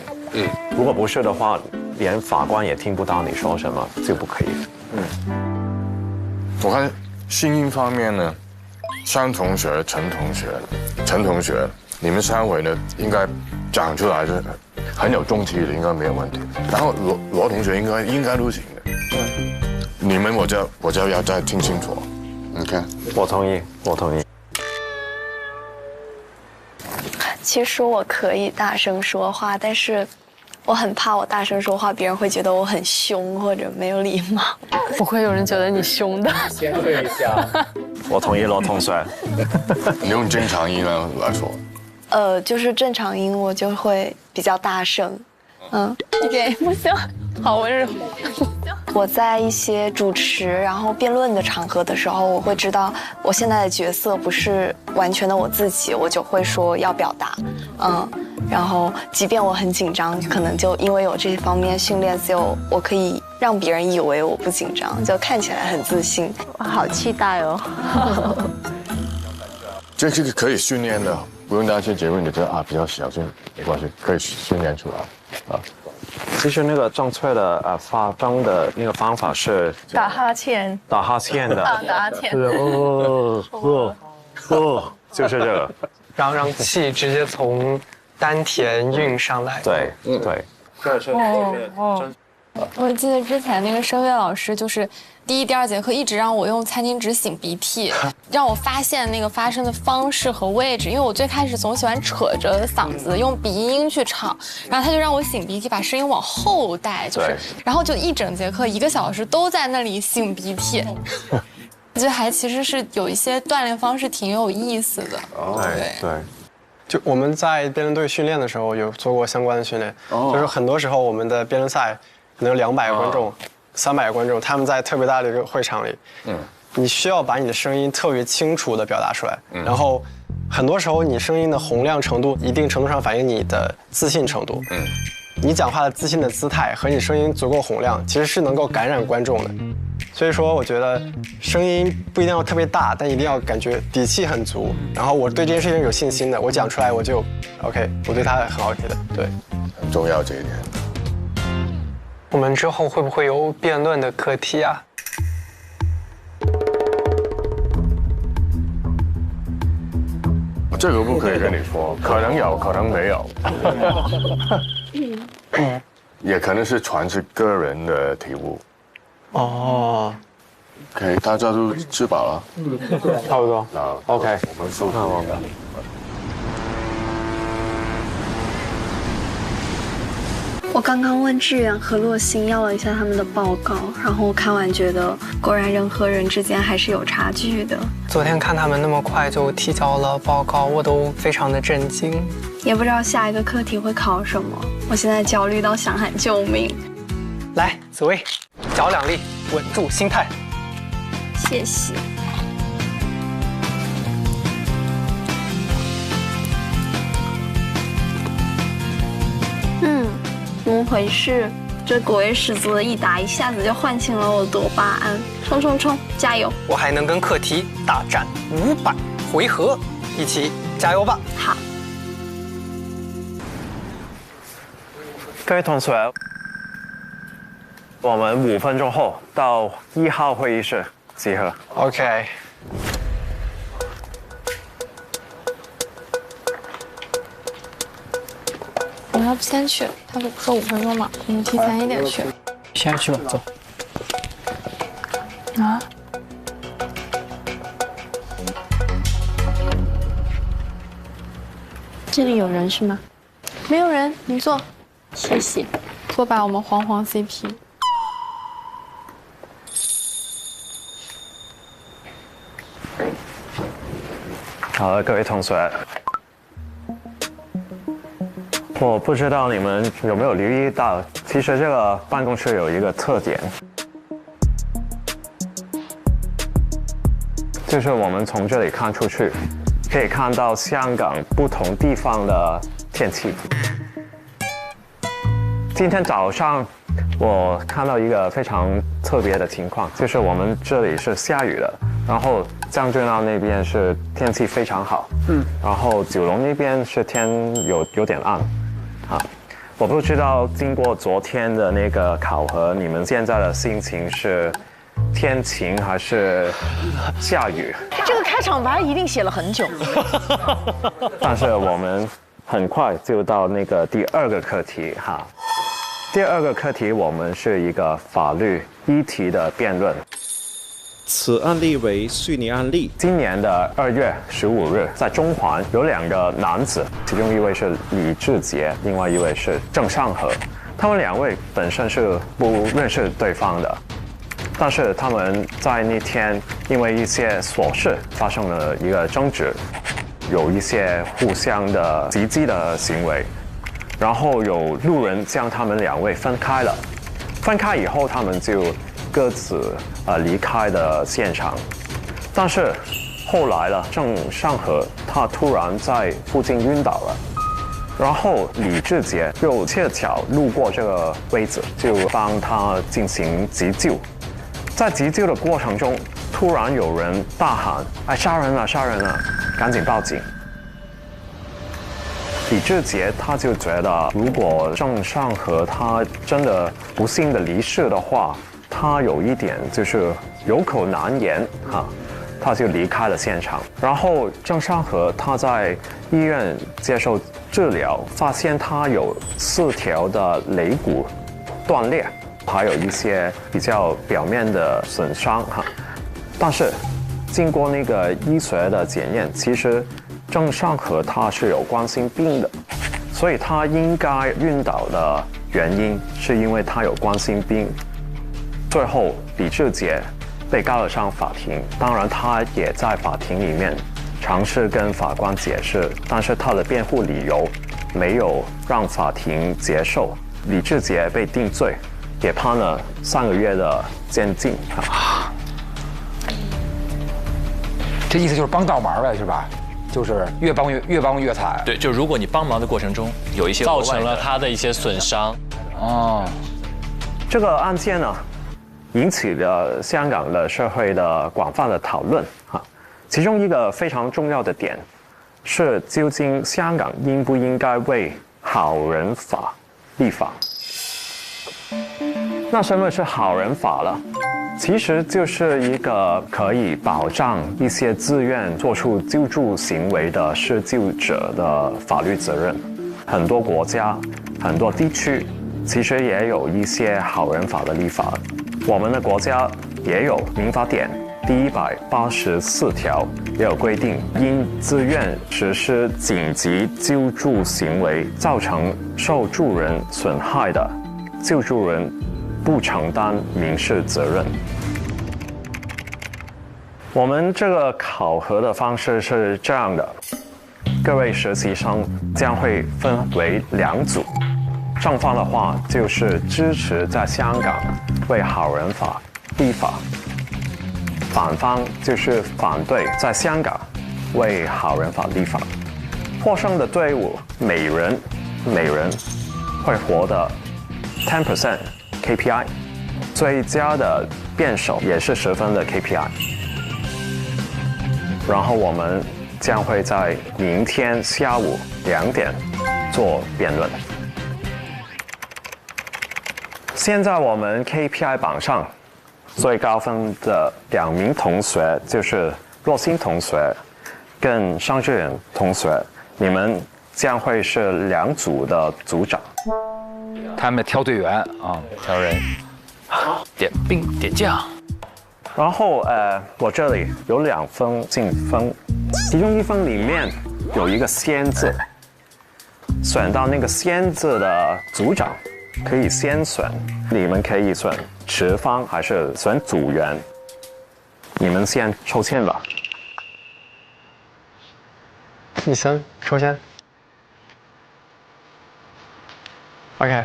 如果不是的话，连法官也听不到你说什么，就不可以。我看声音方面呢，张同学、陈同学，你们3位呢应该讲出来是很有中气的，应该没有问题。然后罗同学应该都行的。你们我就要再听清楚。你看，我同意。其实我可以大声说话，但是我很怕我大声说话，别人会觉得我很凶或者没有礼貌。不会有人觉得你凶的。先退一下。我同意罗同学。你用正常音来说。就是正常音我就会比较大声，一点也不像，好温柔。我在一些主持然后辩论的场合的时候，我会知道我现在的角色不是完全的我自己，我就会说要表达，然后即便我很紧张，可能就因为有这方面训练，就我可以让别人以为我不紧张，就看起来很自信。好期待哦！这个可以训练的，不用担心节目你觉得比较小就没关系，可以训练出来啊。其实那个正确的发声的那个方法是打哈欠，打哈欠的，打哈欠，就是这个，让气直接从丹田运上来。对，对，这是我记得之前那个声乐老师就是第1、第2节课一直让我用餐巾纸擤鼻涕，让我发现那个发声的方式和位置，因为我最开始总喜欢扯着嗓子用鼻音去唱，然后他就让我擤鼻涕，把声音往后带，然后就一整节课1个小时都在那里擤鼻涕。我觉得其实是有一些锻炼方式挺有意思的。对。就我们在辩论队训练的时候有做过相关的训练，就是很多时候我们的辩论赛可能200个观众、300个观众，他们在特别大的一个会场里，你需要把你的声音特别清楚地表达出来，然后很多时候你声音的洪亮程度一定程度上反映你的自信程度，你讲话的自信的姿态和你声音足够洪亮，其实是能够感染观众的。所以说，我觉得声音不一定要特别大，但一定要感觉底气很足。然后我对这件事情有信心的，我讲出来我就 OK， 我对他很 OK 的，对，很重要这一点。我们之后会不会有辩论的课题啊？这个不可以跟你说，可能有，可能没有。也可能是全是个人的题目。OK， 大家都吃饱了，差不多。OK， 我们收看完了。我刚刚问志远和洛星要了一下他们的报告，然后看完觉得果然人和人之间还是有差距的。昨天看他们那么快就提交了报告，我都非常的震惊。也不知道下一个课题会考什么，我现在焦虑到想喊救命。来，紫薇，脚2立，稳住心态。谢谢。怎么回事？这果味十足的一打，一下子就唤醒了我的多巴胺。冲冲冲，加油！我还能跟课题大战500回合，一起加油吧！好。各位同学，我们5分钟后到1号会议室集合。OK。我要不先去，他不说5分钟嘛，我们提前一点去。先去吧，走。啊？这里有人是吗？没有人，你坐。谢谢。坐吧，我们黄 CP。好了，各位同学。我不知道你们有没有留意到，其实这个办公室有一个特点，就是我们从这里看出去，可以看到香港不同地方的天气。今天早上我看到一个非常特别的情况，就是我们这里是下雨的，然后将军澳那边是天气非常好，然后九龙那边是天有点暗。我不知道经过昨天的那个考核，你们现在的心情是天晴还是下雨？这个开场白一定写了很久。但是我们很快就到那个第2个课题哈。第2个课题我们是一个法律议题的辩论。此案例为虚拟案例。今年的2月15日，在中环有2个男子，其中一位是李志杰，另外一位是郑尚和。他们2位本身是不认识对方的，但是他们在那天因为一些琐事发生了一个争执，有一些互相的袭击的行为。然后有路人将他们2位分开了。分开以后，他们就各自离开了现场。但是后来呢，郑尚和他突然在附近晕倒了，然后李志杰又恰巧路过这个位置，就帮他进行急救。在急救的过程中，突然有人大喊：“哎，杀人了，杀人了！”赶紧报警。李志杰他就觉得，如果郑尚和他真的不幸的离世的话，他有一点就是有口难言哈，他就离开了现场。然后郑尚和他在医院接受治疗，发现他有4条的肋骨断裂，还有一些比较表面的损伤哈。但是经过那个医学的检验，其实郑尚和他是有冠心病的，所以他应该晕倒的原因是因为他有冠心病。最后，李志杰被告了上法庭，当然他也在法庭里面尝试跟法官解释，但是他的辩护理由没有让法庭接受。李志杰被定罪，也判了3个月的监禁。这意思就是帮倒忙呗，是吧？就是越帮越惨。对，就如果你帮忙的过程中有一些造成了他的一些损伤。哦，这个案件呢，引起了香港的社会的广泛的讨论哈。其中一个非常重要的点是，究竟香港应不应该为好人法立法？那什么是好人法了？其实就是一个可以保障一些自愿做出救助行为的施救者的法律责任。很多国家、很多地区其实也有一些好人法的立法。我们的国家也有民法典第184条，也有规定，因自愿实施紧急救助行为造成受助人损害的，救助人不承担民事责任。我们这个考核的方式是这样的，各位实习生将会分为2组，正方的话就是支持在香港为好人法立法，反方就是反对在香港为好人法立法。获胜的队伍每人会获得 10% KPI， 最佳的辩手也是10分的 KPI。然后我们将会在明天下午2点做辩论。现在我们 KPI 榜上最高分的2名同学就是若欣同学跟商志远同学，你们将会是2组的组长。他们挑队员啊，挑人，点兵点将。然后我这里有2封进分，其中1封里面有一个先字，选到那个先字的组长可以先选，你们可以选持方还是选组员，你们先抽签吧。你先抽签。OK。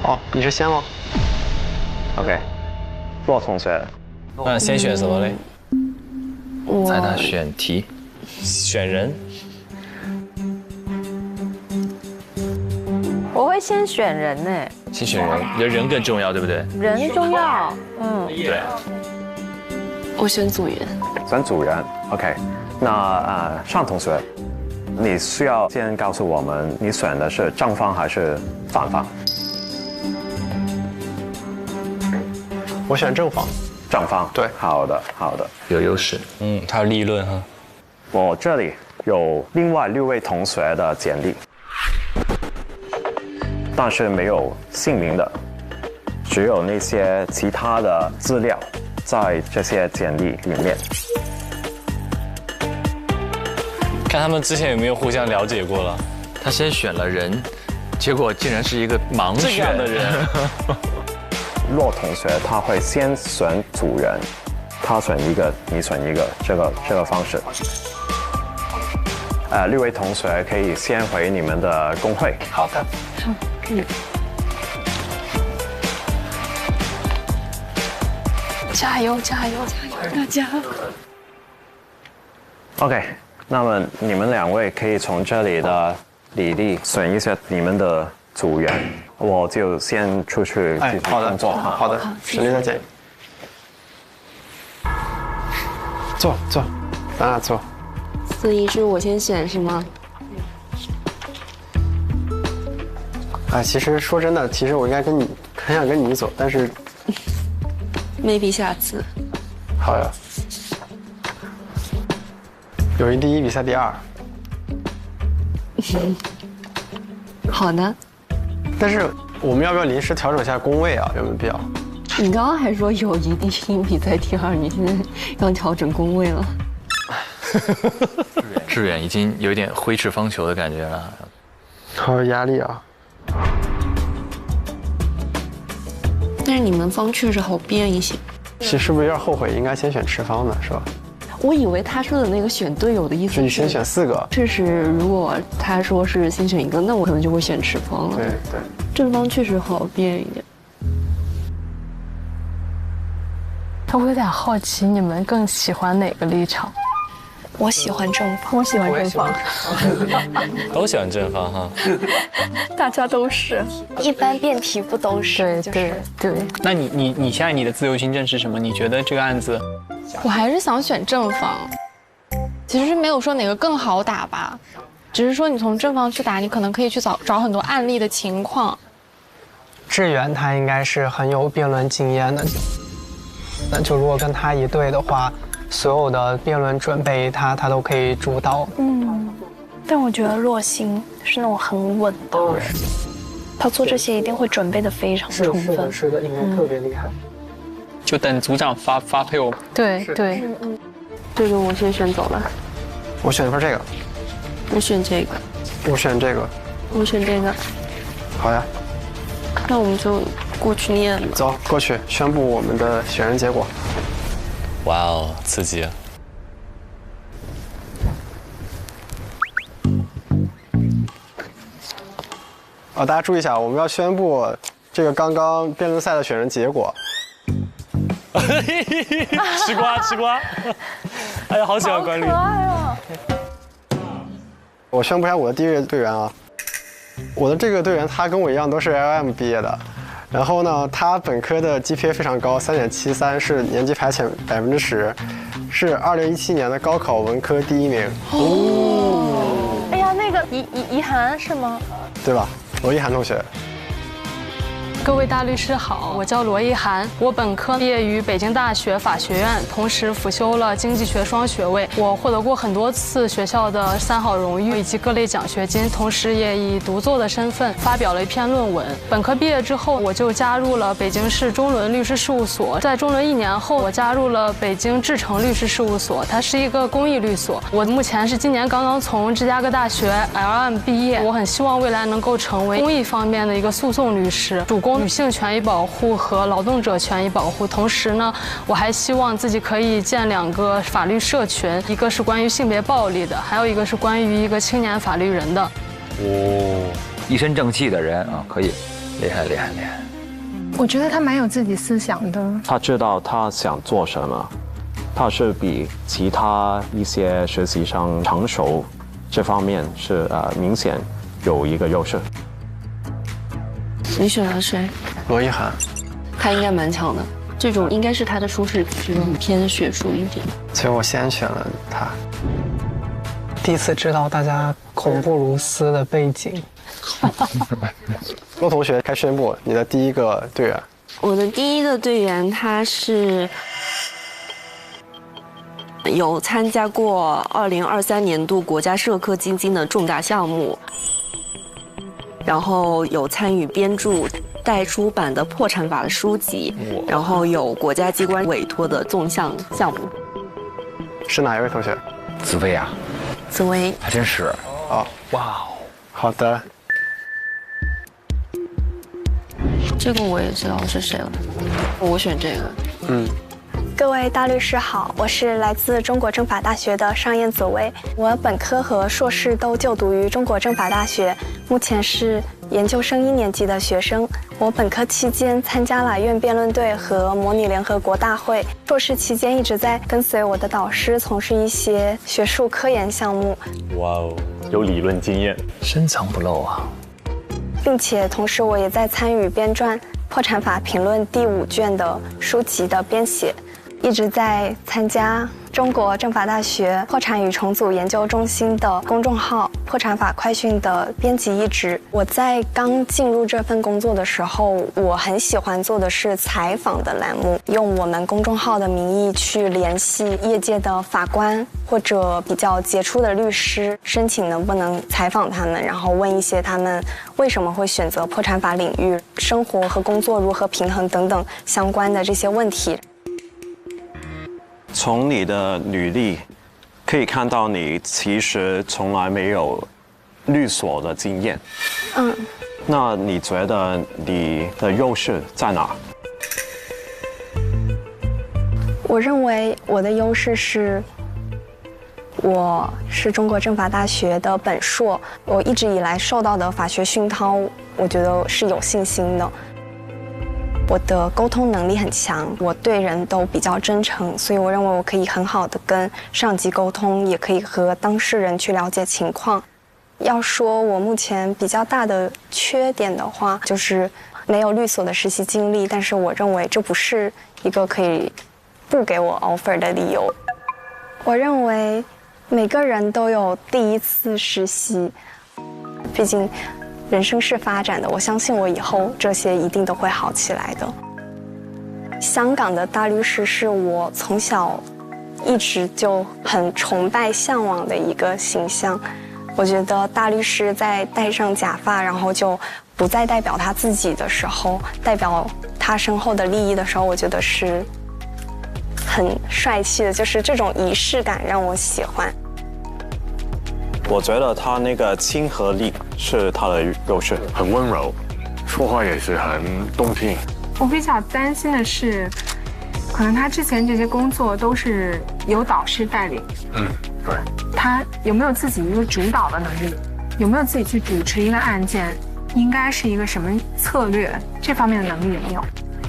哦，你是先吗 ？OK， 骆同学，那先选什么嘞？猜他选题，选人。我会先选人呢。先选人，你觉得人更重要，对不对？人重要，对。我选组员。选组员 ，OK。那尚同学，你需要先告诉我们，你选的是正方还是反方？我选正方。正方，对，好的，好的，有优势。他有立论哈。我这里有另外6位同学的简历，但是没有姓名的，只有那些其他的资料在这些简历里面。看他们之前有没有互相了解过了。他先选了人，结果竟然是一个盲选这样的人。骆同学他会先选组员，他选一个，你选一个，这个方式。6位同学可以先回你们的工会。好的。加油加油加油，大家！ OK， 那么你们2位可以从这里的履历选一下你们的组员，我就先出去继续工作。好的，实力再见。坐，咱俩坐。司仪是我先选是吗？其实说真的，其实我应该很想跟你走，但是 maybe 下次。好呀。友谊第一，比赛第2。好的。但是我们要不要临时调整一下工位啊？有没有必要？你刚刚还说友谊第1，比赛第2，你现在要调整工位了。志远已经有一点挥斥方遒的感觉了，好有压力啊！但是你们方确实好变一些。是不是有点后悔？应该先选池方的是吧？我以为他说的那个选队友的意思是你先选4个。确实，如果他说是先选一个，那我可能就会选池方了。对，正方确实好变一点。我有点好奇，你们更喜欢哪个立场？我喜欢正方，我喜欢正方，都喜欢正方哈。大家都是，一般辩题不都是？对。那你现在你的自由行政是什么？你觉得这个案子？我还是想选正方，其实是没有说哪个更好打吧，只是说你从正方去打，你可能可以去找很多案例的情况。志远他应该是很有辩论经验的，那就如果跟他一队的话，所有的辩论准备他都可以主导。但我觉得洛星是那种很稳的人，他做这些一定会准备的非常充分。是的，应该特别厉害。就等组长发配我们。对。这个我先选走了。我选一份这个。我选这个。我选这个。我选这个。好呀。那我们就过去念吧。走，过去宣布我们的选人结果。哇哦，刺激啊！大家注意一下，我们要宣布这个刚刚辩论赛的选人结果。吃瓜！哎呀，好喜欢管理。可爱哦！我宣布一下我的第一个队员啊，我的这个队员他跟我一样都是 LM 毕业的，然后呢，他本科的 GPA 非常高，3.73，是年级排前10%，是2017年的高考文科第1名。哎呀，那个怡涵是吗？对吧？罗一涵同学。各位大律师好，我叫罗一涵，我本科毕业于北京大学法学院，同时辅修了经济学双学位。我获得过很多次学校的3好荣誉以及各类奖学金，同时也以独作的身份发表了一篇论文。本科毕业之后，我就加入了北京市中伦律师事务所。在中伦1年后，我加入了北京志诚律师事务所，它是一个公益律所。我目前是今年刚刚从芝加哥大学 LM 毕业，我很希望未来能够成为公益方面的一个诉讼律师，主攻女性权益保护和劳动者权益保护。同时呢，我还希望自己可以建2个法律社群，一个是关于性别暴力的，还有一个是关于一个青年法律人的。一身正气的人啊，可以，厉害。我觉得他蛮有自己思想的。他知道他想做什么，他是比其他一些实习生成熟，这方面是明显有一个优势。你选了谁？罗一涵。他应该蛮强的，这种应该是他的舒适区，偏学术一点。所以我先选了他。第一次知道大家恐怖如斯的背景。骆同学，该宣布你的第一个队员。我的第一个队员他是有参加过2023年度国家社科基金的重大项目，然后有参与编著待出版的破产法的书籍，然后有国家机关委托的纵向项目。是哪一位同学？紫薇啊。紫薇。还真是。哦，哇哦，好的。这个我也知道是谁了，我选这个。各位大律师好，我是来自中国政法大学的上燕紫薇，我本科和硕士都就读于中国政法大学，目前是研究生1年级的学生。我本科期间参加了院辩论队和模拟联合国大会，硕士期间一直在跟随我的导师从事一些学术科研项目。哇哦，有理论经验，深藏不露啊！并且同时我也在参与编撰《破产法评论》第5卷的书籍的编写，一直在参加中国政法大学破产与重组研究中心的公众号“破产法快讯”的编辑一职。我在刚进入这份工作的时候，我很喜欢做的是采访的栏目，用我们公众号的名义去联系业界的法官或者比较杰出的律师，申请能不能采访他们，然后问一些他们为什么会选择破产法领域，生活和工作如何平衡等等相关的这些问题。从你的履历可以看到，你其实从来没有律所的经验。那你觉得你的优势在哪？我认为我的优势是，我是中国政法大学的本硕，我一直以来受到的法学熏陶，我觉得是有信心的。我的沟通能力很强，我对人都比较真诚，所以我认为我可以很好的跟上级沟通，也可以和当事人去了解情况。要说我目前比较大的缺点的话，就是没有律所的实习经历，但是我认为这不是一个可以不给我 offer 的理由。我认为每个人都有第一次实习，毕竟人生是发展的，我相信我以后这些一定都会好起来的。香港的大律师是我从小一直就很崇拜向往的一个形象。我觉得大律师在戴上假发，然后就不再代表他自己的时候，代表他身后的利益的时候，我觉得是很帅气的，就是这种仪式感让我喜欢。我觉得他那个亲和力是他的优势，很温柔，说话也是很动听。我比较担心的是，可能他之前这些工作都是由导师带领，对。他有没有自己一个主导的能力？有没有自己去主持一个案件？应该是一个什么策略？这方面的能力有没有？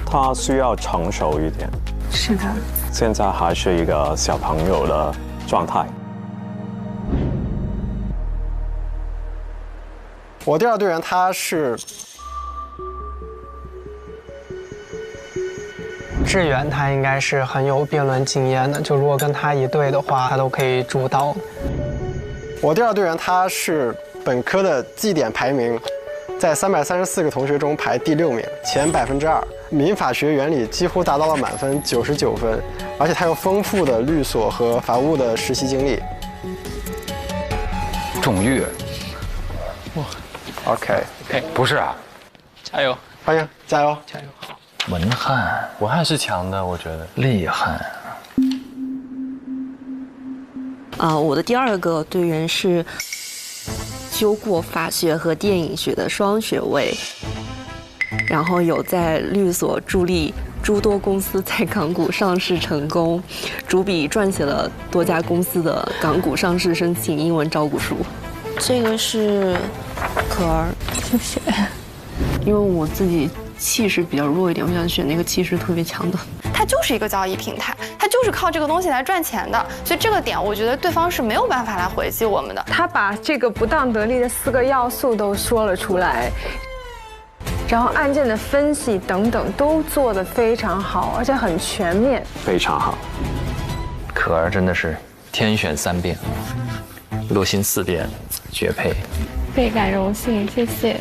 他需要成熟一点。是的。现在还是一个小朋友的状态。我第二队员他是志远，他应该是很有辩论经验的，就如果跟他一队的话，他都可以主导。我第二队员他是本科的绩点排名在334个同学中排第6名，前2%，民法学原理几乎达到了满分99分，而且他有丰富的律所和法务的实习经历。仲岳，哇 ，OK， 不是啊，加油，欢迎，加油，加油，好。文翰是强的，我觉得厉害。我的第2个队员是修过法学和电影学的双学位，然后有在律所助力诸多公司在港股上市成功，主笔撰写了多家公司的港股上市申请英文招股书。这个是可儿，谢谢。因为我自己气势比较弱一点，我想选那个气势特别强的。它就是一个交易平台，它就是靠这个东西来赚钱的，所以这个点我觉得对方是没有办法来回击我们的。他把这个不当得利的4个要素都说了出来，然后案件的分析等等都做得非常好，而且很全面，非常好。可儿真的是天选3辩，陆心4辩，绝配。倍感荣幸，谢谢。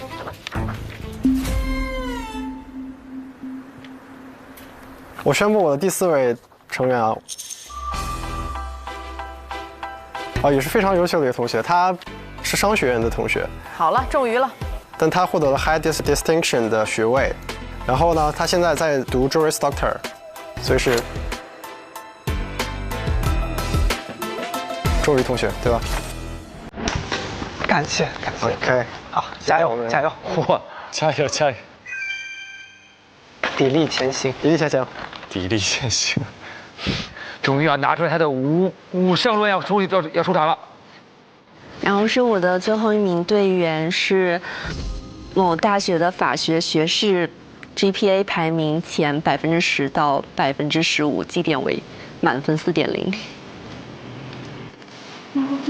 我宣布我的第4位成员啊，也是非常优秀的一个同学，他是商学院的同学。好了，终于了。但他获得了 High Distinction 的学位，然后呢，他现在在读 Juris Doctor， 所以是周瑜同学，对吧？感谢。 OK， 好，加油，加油！哇，加油！砥砺前行，砥砺前行，砥砺前行。终于要拿出来他的五胜论要出场了。然后是我的最后一名队员是某大学的法学学士 GPA 排名前10%到15%，绩点为满分4.0。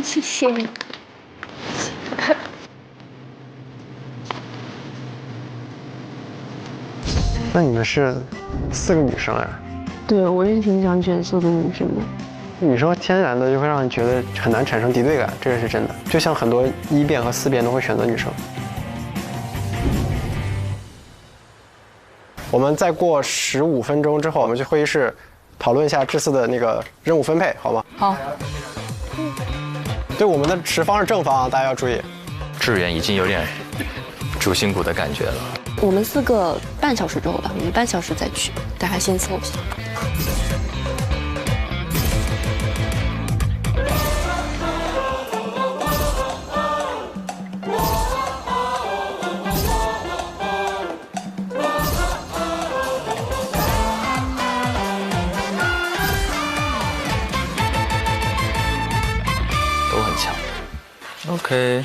谢谢你。那你们是4个女生呀？对，我也挺想角色的女生的。女生天然的就会让你觉得很难产生敌对感，这个是真的。就像很多1辩和4辩都会选择女生。我们再过15分钟之后，我们去会议室讨论一下这次的那个任务分配，好吗？好。对，我们的持方是正方啊，大家要注意。志远已经有点主心骨的感觉了。我们4个半小时之后吧，我们半小时再去，大家先凑一下。都很强。OK。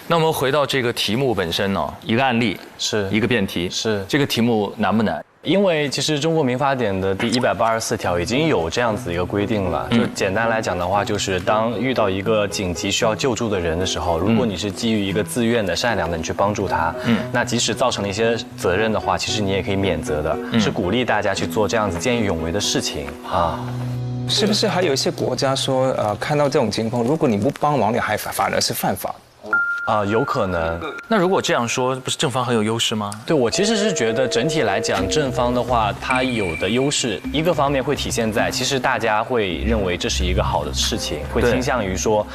那我们回到这个题目本身呢，一个案例是一个辩题，是这个题目难不难？因为其实中国民法典的第184条已经有这样子一个规定了，就简单来讲的话，就是当遇到一个紧急需要救助的人的时候，如果你是基于一个自愿的、善良的，你去帮助他，那即使造成了一些责任的话，其实你也可以免责的，是鼓励大家去做这样子见义勇为的事情啊。是不是还有一些国家说，看到这种情况，如果你不帮忙，你还反而是犯法？有可能。那如果这样说，不是正方很有优势吗？对，我其实是觉得整体来讲，正方的话，它有的优势，一个方面会体现在，其实大家会认为这是一个好的事情，会倾向于说，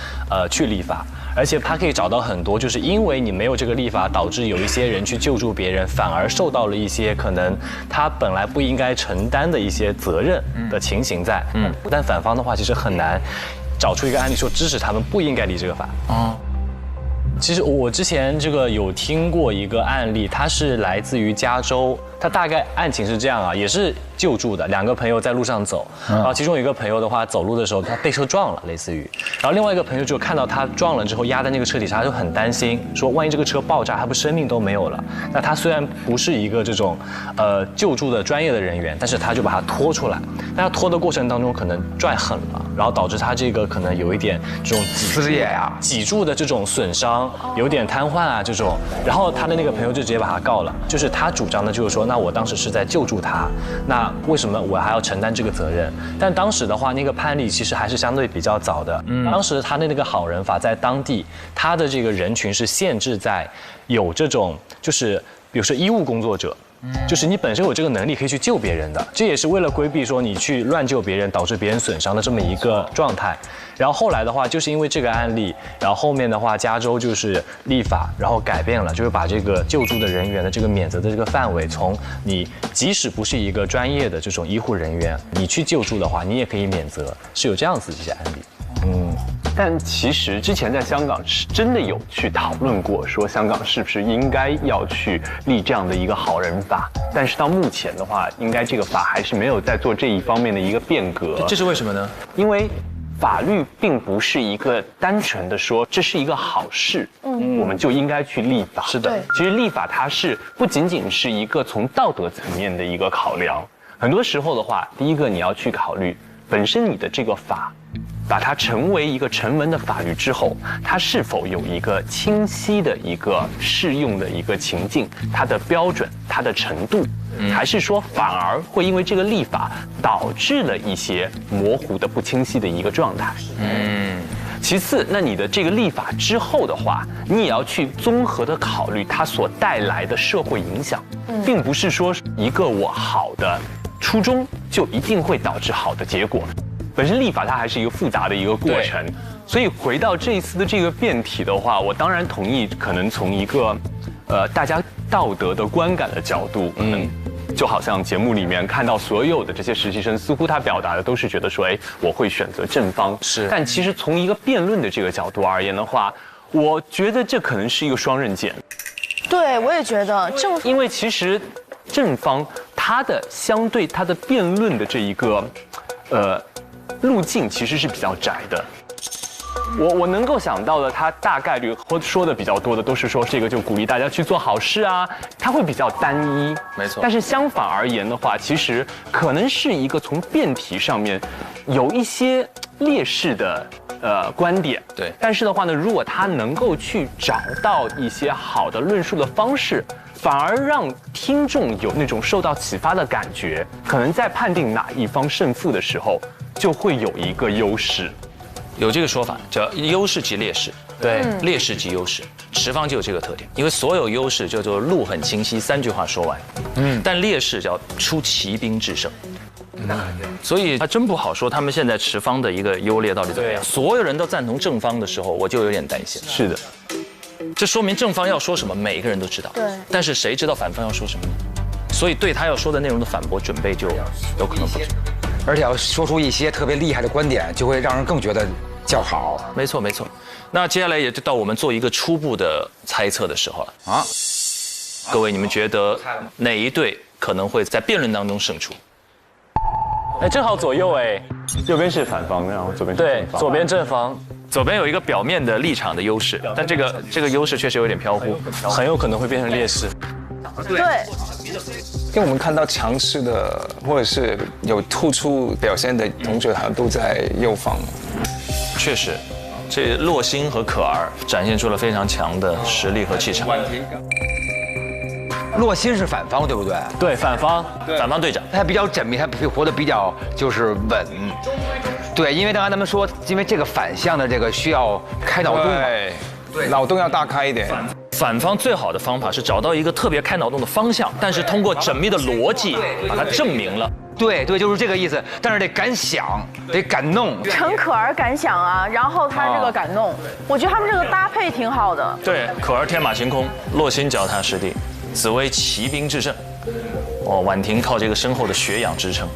去立法。而且它可以找到很多，就是因为你没有这个立法，导致有一些人去救助别人，反而受到了一些可能他本来不应该承担的一些责任的情形在。但反方的话，其实很难找出一个案例说支持他们不应该立这个法。其实我之前这个有听过一个案例，它是来自于加州，它大概案情是这样啊，也是救助的2个朋友在路上走，然后其中有一个朋友的话走路的时候他被车撞了，类似于，然后另外一个朋友就看到他撞了之后压在那个车底下，他就很担心，说万一这个车爆炸，他不生命都没有了。那他虽然不是一个这种救助的专业的人员，但是他就把他拖出来，但他拖的过程当中可能拽狠了，然后导致他这个可能有一点这种脊柱的这种损伤，有点瘫痪啊这种，然后他的那个朋友就直接把他告了，就是他主张的就是说，那我当时是在救助他，那为什么我还要承担这个责任？但当时的话，那个判例其实还是相对比较早的。当时他的那个好人法在当地，他的这个人群是限制在有这种，就是比如说医务工作者。就是你本身有这个能力可以去救别人的，这也是为了规避说你去乱救别人导致别人损伤的这么一个状态。然后后来的话，就是因为这个案例，然后后面的话，加州就是立法，然后改变了，就是把这个救助的人员的这个免责的这个范围，从你即使不是一个专业的这种医护人员，你去救助的话，你也可以免责，是有这样子一些案例。但其实之前在香港是真的有去讨论过，说香港是不是应该要去立这样的一个好人法，但是到目前的话，应该这个法还是没有在做这一方面的一个变革。这是为什么呢？因为法律并不是一个单纯的说这是一个好事，我们就应该去立法。是的，其实立法它是不仅仅是一个从道德层面的一个考量，很多时候的话，第一个你要去考虑本身你的这个法。把它成为一个成文的法律之后，它是否有一个清晰的一个适用的一个情境，它的标准、它的程度，还是说反而会因为这个立法导致了一些模糊的不清晰的一个状态？其次，那你的这个立法之后的话，你也要去综合的考虑它所带来的社会影响，并不是说一个我好的初衷就一定会导致好的结果。本身立法它还是一个复杂的一个过程，所以回到这一次的这个辩题的话，我当然同意，可能从一个，大家道德的观感的角度，就好像节目里面看到所有的这些实习生，似乎他表达的都是觉得说，我会选择正方，是。但其实从一个辩论的这个角度而言的话，我觉得这可能是一个双刃剑。对，我也觉得因为其实正方他它的相对它的辩论的这一个路径其实是比较窄的。我能够想到的，他大概率说的比较多的都是说这个就鼓励大家去做好事啊，它会比较单一，没错。但是相反而言的话，其实可能是一个从辩题上面有一些劣势的观点，对。但是的话呢，如果他能够去找到一些好的论述的方式，反而让听众有那种受到启发的感觉，可能在判定哪一方胜负的时候，就会有一个优势。有这个说法叫优势即劣势，对，劣势即优势，持方就有这个特点，因为所有优势叫做路很清晰，3句话说完，但劣势叫出奇兵制胜，所以他真不好说他们现在持方的一个优劣到底怎么样。所有人都赞同正方的时候，我就有点担心。是的，这说明正方要说什么，每个人都知道，对，但是谁知道反方要说什么呢？所以对他要说的内容的反驳准备就有可能不足，而且要说出一些特别厉害的观点，就会让人更觉得较好。没错没错。那接下来也就到我们做一个初步的猜测的时候了啊！各位，你们觉得哪一队可能会在辩论当中胜出？哎，正好左右哎，右边是反方，然后左边是正方。对，左边正方，左边有一个表面的立场的优势，但这个优势确实有点飘忽，很有可能会变成劣势。对，因为我们看到强势的或者是有突出表现的同学，好像都在右方。确实，这洛星和可儿展现出了非常强的实力和气场。洛星是反方，对不对？对，反方队长，他比较缜密，他活得比较就是稳。对，因为刚才他们说，因为这个反向的这个需要开脑洞，对，脑洞要大开一点。反方最好的方法是找到一个特别开脑洞的方向，但是通过缜密的逻辑把它证明了。对，就是这个意思。但是得敢想，得敢弄。陈可儿敢想啊，然后他这个敢弄，我觉得他们这个搭配挺好的。对，可儿天马行空，洛星脚踏实地，紫薇骑兵制胜。婉婷靠这个深厚的学养支撑。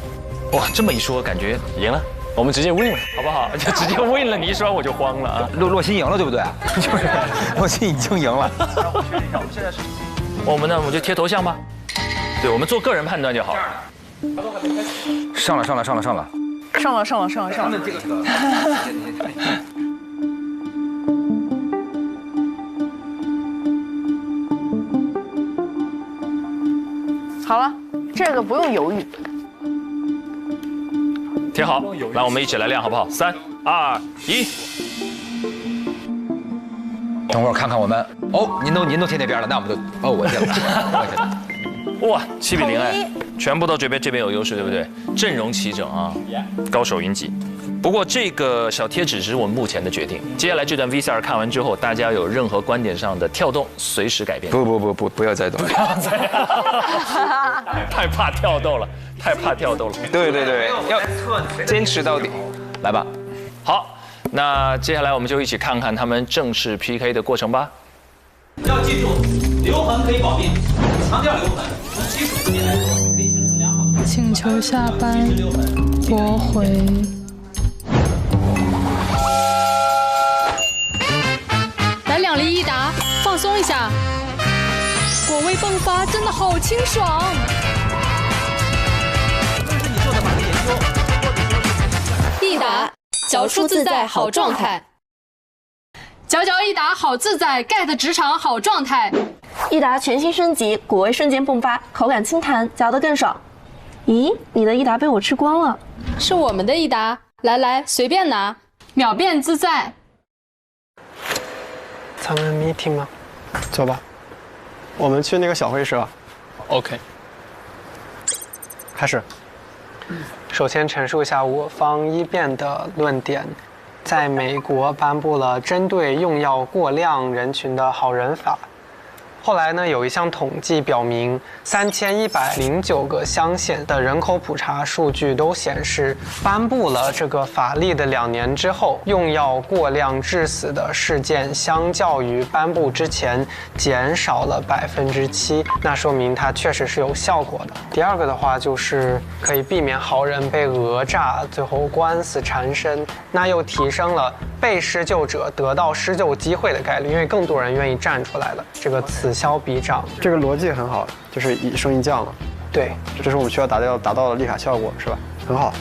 哇，这么一说，感觉赢了。我们直接 win 了，好不好？就直接 win 了，你一说我就慌了啊！洛星赢了，对不对？就是洛星已经赢了。我确认一下，我们现在是，我们就贴头像吧。对，我们做个人判断就好了。上了。好了，这个不用犹豫。贴好，来，我们一起来亮，好不好？3、2、1。等会儿看看我们。哦，您都贴那边了，那我们就我贴了。哇，7比0哎，全部都这边有优势，对不对？阵容齐整啊，高手云集。不过这个小贴纸只是我们目前的决定，接下来这段 VCR 看完之后，大家有任何观点上的跳动，随时改变。不要再动，不要再，太怕跳动了，对，要坚持到底，来吧。好，那接下来我们就一起看看他们正式 PK 的过程吧。要记住，留痕可以保命，强调留痕，从基础层面来说，可以形成良好的。请求下班，驳回。来2粒益达，放松一下。果味迸发真的好清爽。这是你做的法律研究。益达，嚼出自在好状态。嚼益达好自在 ，get 职场好状态。益达全新升级，果味瞬间迸发，口感清弹，嚼得更爽。咦，你的益达被我吃光了。是我们的益达，来随便拿，秒变自在。咱们 meeting 吗？走吧，我们去那个小会社。OK。开始。首先陈述一下我方一辩的论点。在美国颁布了针对用药过量人群的好人法。后来呢，有一项统计表明，3109个乡县的人口普查数据都显示，颁布了这个法律的2年之后，用药过量致死的事件相较于颁布之前减少了7%，那说明它确实是有效果的。第二个的话就是可以避免好人被讹诈，最后官司缠身，那又提升了被施救者得到施救机会的概率，因为更多人愿意站出来了。这个此消彼长，这个逻辑很好，就是一升一降了。对，这是我们需要达到的立法效果，是吧？很好。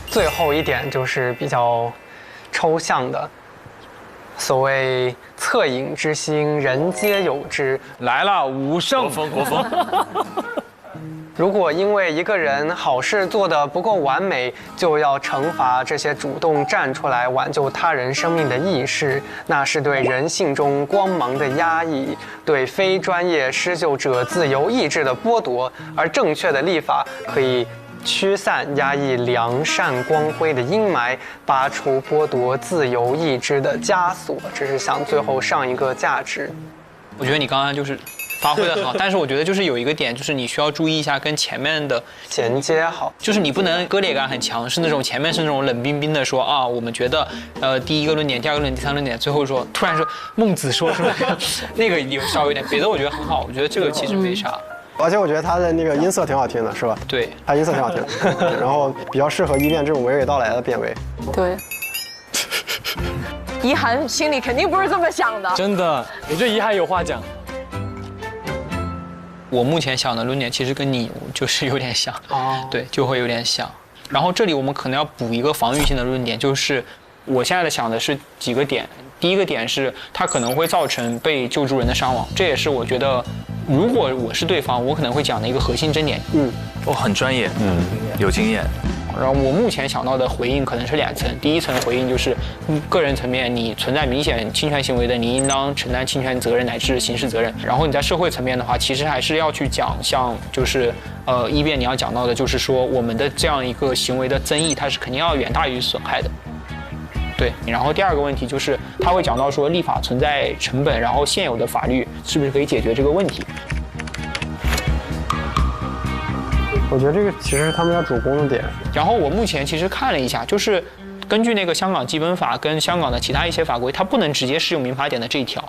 最后一点就是比较抽象的，所谓恻隐之心，人皆有之。来了，武圣国风。如果因为一个人好事做得不够完美，就要惩罚这些主动站出来挽救他人生命的义士，那是对人性中光芒的压抑，对非专业施救者自由意志的剥夺。而正确的立法可以驱散压抑良善光辉的阴霾，拔除剥夺自由意志的枷锁。这是向最后上一个价值。我觉得你刚刚就是发挥的好，但是我觉得就是有一个点，就是你需要注意一下跟前面的衔接好，就是你不能割裂感很强，是那种前面是那种冷冰冰的说啊，我们觉得第一个论点、第二个论点、第三个论点，最后说突然说孟子说是吧？那个有稍微有点，别的我觉得很好，我觉得这个其实没啥。而且我觉得他的那个音色挺好听的，是吧？对，他音色挺好听的，然后比较适合一辩这种娓娓道来的辩为。对。怡涵心里肯定不是这么想的。真的，我觉得怡涵有话讲。我目前想的论点其实跟你就是有点像，对，就会有点像。然后这里我们可能要补一个防御性的论点，就是我现在的想的是几个点。第一个点是它可能会造成被救助人的伤亡，这也是我觉得，如果我是对方，我可能会讲的一个核心争点。很专业，有经验。然后我目前想到的回应可能是2层，第一层回应就是个人层面，你存在明显侵权行为的，你应当承担侵权责任乃至刑事责任。然后你在社会层面的话，其实还是要去讲，像就是一辩你要讲到的，就是说我们的这样一个行为的增益，它是肯定要远大于损害的。对，然后第二个问题就是他会讲到说立法存在成本，然后现有的法律是不是可以解决这个问题？我觉得这个其实是他们要主攻的点。然后我目前其实看了一下，就是根据那个香港基本法跟香港的其他一些法规，它不能直接适用民法典的这一条。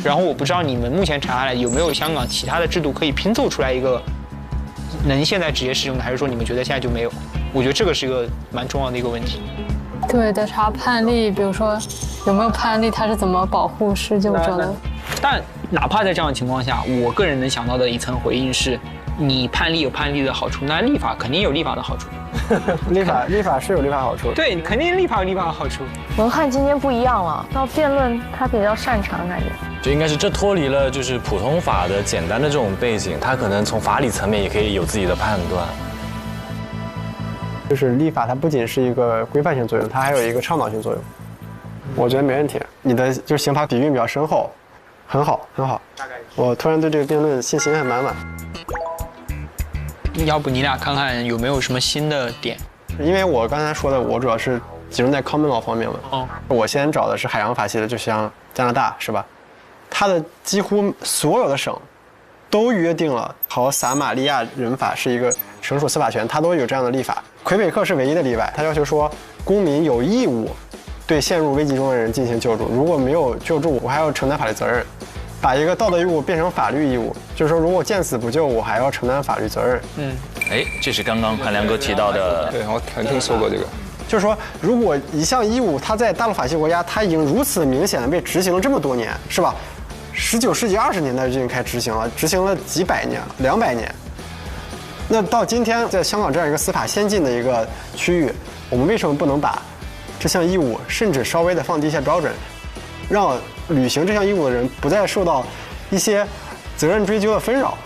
然后我不知道你们目前查下来有没有香港其他的制度可以拼凑出来一个能现在直接适用的，还是说你们觉得现在就没有？我觉得这个是一个蛮重要的一个问题。对，得查判例，比如说有没有判例，它是怎么保护施救者的。但哪怕在这样的情况下，我个人能想到的一层回应是，你判例有判例的好处，那立法肯定有立法的好处。立法是有立法好处。对，你肯定立法有立法的好处。文翰今天不一样了，到辩论他比较擅长，感觉。就应该是这脱离了就是普通法的简单的这种背景，他可能从法理层面也可以有自己的判断。就是立法，它不仅是一个规范性作用，它还有一个倡导性作用。我觉得没问题。你的就是刑法底蕴比较深厚，很好，很好。我突然对这个辩论信心很满满。要不你俩看看有没有什么新的点？因为我刚才说的，我主要是集中在 common law 方面嘛。我先找的是海洋法系的，就像加拿大是吧？它的几乎所有的省都约定了，好撒玛利亚人法是一个省属司法权，它都有这样的立法。魁北克是唯一的例外，它要求说公民有义务对陷入危机中的人进行救助，如果没有救助，我还要承担法律责任。把一个道德义务变成法律义务，就是说，如果见死不救，我还要承担法律责任。这是刚刚汉良哥提到的。对，我听说过这个。就是说，如果一项义务，它在大陆法系国家，它已经如此明显的被执行了这么多年，是吧？19世纪20年代就已经开始执行了，执行了几百年，200年。那到今天，在香港这样一个司法先进的一个区域，我们为什么不能把这项义务甚至稍微的放低一下标准，让履行这项义务的人不再受到一些责任追究的纷扰？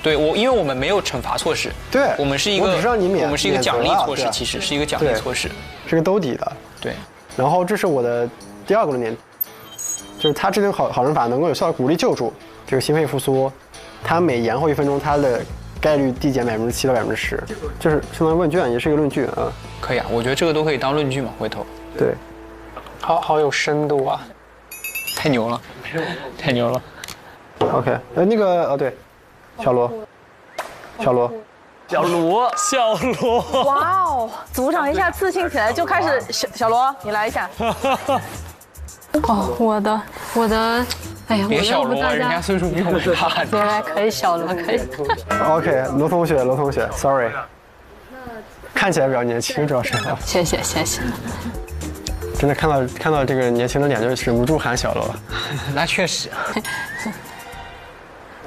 对，因为我们没有惩罚措施，对，我们是一个，我只让你我们是一个奖励措施，其实是一个奖励措施，是个兜底的。对。然后这是我的第二个论点，就是他制定好人法能够有效地鼓励救助，这个心肺复苏，它每延后1分钟，它的概率递减7%到10%，就是相当于问卷，也是一个论据啊。可以啊，我觉得这个都可以当论据嘛，回头。对，好有深度啊，太牛了，太牛了。OK， 那个对，小罗。哇哦，组长一下自信起来，就开始小罗，你来一下。我的，哎呀，别小罗，人家岁数比我们大。对，来可以小罗，可以。OK， 罗同学 ，Sorry， 看起来比较年轻，主要是。谢谢。真的看到这个年轻的脸，就忍不住喊小罗了。那确实。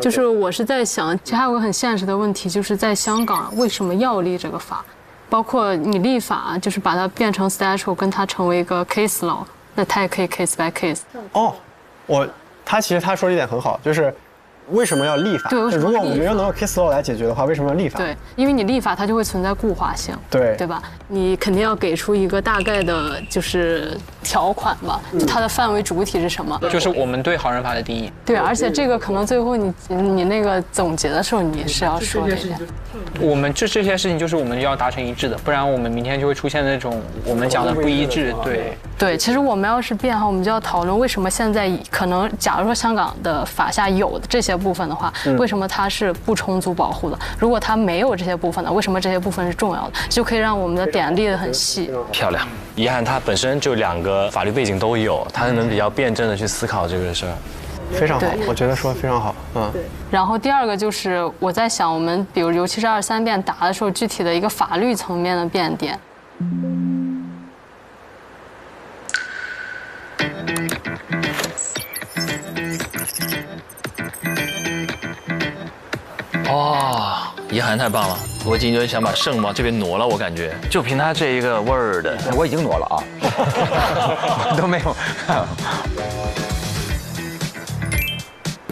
就是我是在想，其实还有个很现实的问题，就是在香港为什么要立这个法？包括你立法，就是把它变成 statute， 跟它成为一个 case law， 那它也可以 case by case。哦，他其实他说的一点很好，就是为什么要立法？对，如果我们要能用 case law 来解决的话，为什么要立法？对，因为你立法它就会存在固化性，对吧？你肯定要给出一个大概的，就是条款吧，就它的范围主体是什么？就是我们对好人法的定义。对，而且这个可能最后你那个总结的时候你是要说这些。我们这些事情就是我们要达成一致的，不然我们明天就会出现那种我们讲的不一致。对，其实我们要是变哈，我们就要讨论为什么现在可能，假如说香港的法下有的这些部分的话，为什么它是不充足保护的？如果它没有这些部分呢，为什么这些部分是重要的？就可以让我们的点列得很细。漂亮，遗憾他本身就2个法律背景都有，他能比较辩证的去思考这个事儿。非常好，我觉得说得非常好。然后第二个就是我在想，我们比如尤其是23辩答的时候，具体的一个法律层面的辩点。哇，遗憾太棒了！我已经有点想把圣往这边挪了，我感觉就凭他这一个 word， 我已经挪了啊，都没有。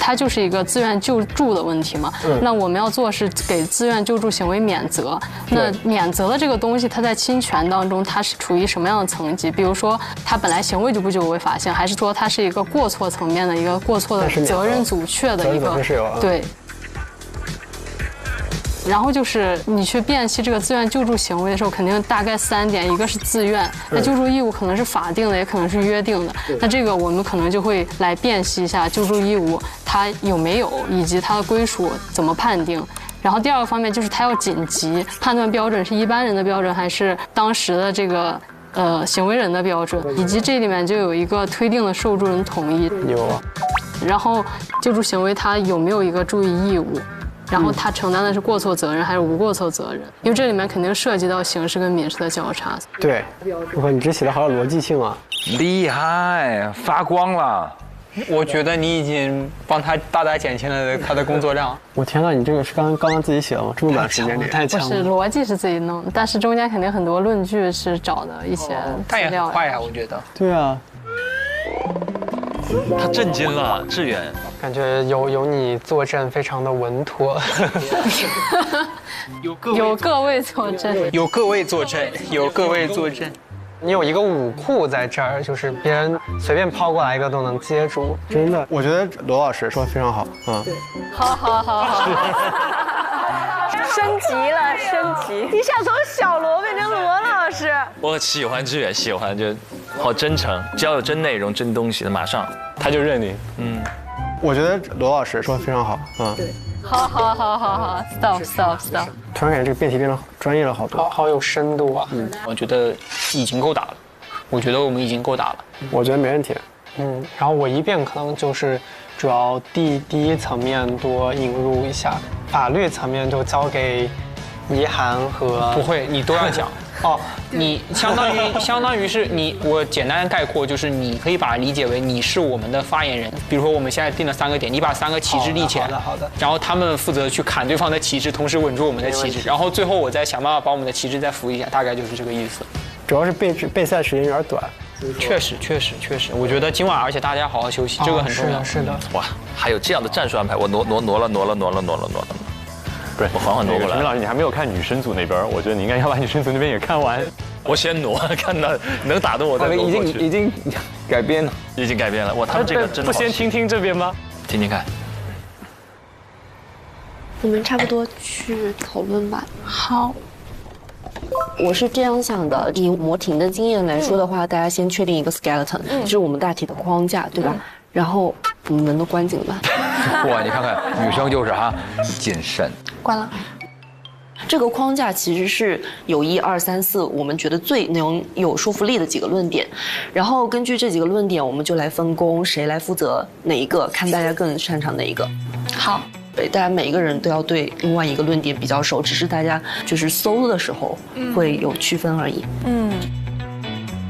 它就是一个自愿救助的问题嘛。那我们要做是给自愿救助行为免责。那免责的这个东西，它在侵权当中，它是处于什么样的层级？比如说，它本来行为就不具有违法性，还是说它是一个过错层面的一个过错的责任阻却的一个对。然后就是你去辨析这个自愿救助行为的时候，肯定大概3点，一个是自愿，那救助义务可能是法定的，也可能是约定的。那这个我们可能就会来辨析一下救助义务它有没有，以及它的归属怎么判定。然后第二个方面就是它要紧急，判断标准是一般人的标准还是当时的这个行为人的标准，以及这里面就有一个推定的受助人同意。有。然后救助行为它有没有一个注意义务？然后他承担的是过错责任还是无过错责任？因为这里面肯定涉及到刑事跟民事的交叉。对，哇，你这写的好有逻辑性啊！厉害，发光了。我觉得你已经帮他大大减轻了他的工作量。我天哪，你这个是刚刚自己写的吗？这么短时间里？太强了。不是，逻辑是自己弄的，但是中间肯定很多论据是找的一些资料。他也很快啊，我觉得。对啊。他震惊了，志远，感觉有你作证非常的稳妥。有各位作证，有各位作证，有各位作证。你有一个武库在这儿，就是别人随便抛过来一个都能接住，真的。我觉得罗老师说的非常好，好。升级了，升级！一下从小罗变成罗老师。我喜欢志远，喜欢就好真诚，只要有真内容、真东西的，马上他就认你。我觉得罗老师说的非常好，好 ，stop。突然感觉这个辩题变得专业了好多，好有深度啊。我觉得已经够打了，我觉得我们已经够打了。我觉得没问题。然后我一辩可能就是主要第一层面多引入一下，法律层面就交给遗涵和不会，你都要讲。你相当于是你，我简单概括就是你可以把它理解为你是我们的发言人。比如说我们现在定了3个点，你把3个旗帜立起来，好的。然后他们负责去砍对方的旗帜，同时稳住我们的旗帜，然后最后我再想办法把我们的旗帜再扶一下，大概就是这个意思。主要是备赛时间有点短。确实，我觉得今晚而且大家好好休息，这个很重要。是的。哇，还有这样的战术安排，我挪了。不是，我缓挪过来。陈明老师，你还没有看女生组那边，我觉得你应该要把女生组那边也看完。我先挪，看到能打动我再挪过去。已经改编了，已经改编了。哇，他们这个真的不先听这边吗？听听看。我们差不多去讨论吧。好。我是这样想的，以模庭的经验来说的话，大家先确定一个 skeleton，就是我们大体的框架，对吧？然后你们都关紧了吧？哇，你看看女生就是谨慎。关了。这个框架其实是有1、2、3、4，我们觉得最能有说服力的几个论点，然后根据这几个论点，我们就来分工，谁来负责哪一个，看大家更擅长哪一个。好。对，大家每一个人都要对另外一个论点比较熟，只是大家就是搜的时候会有区分而已。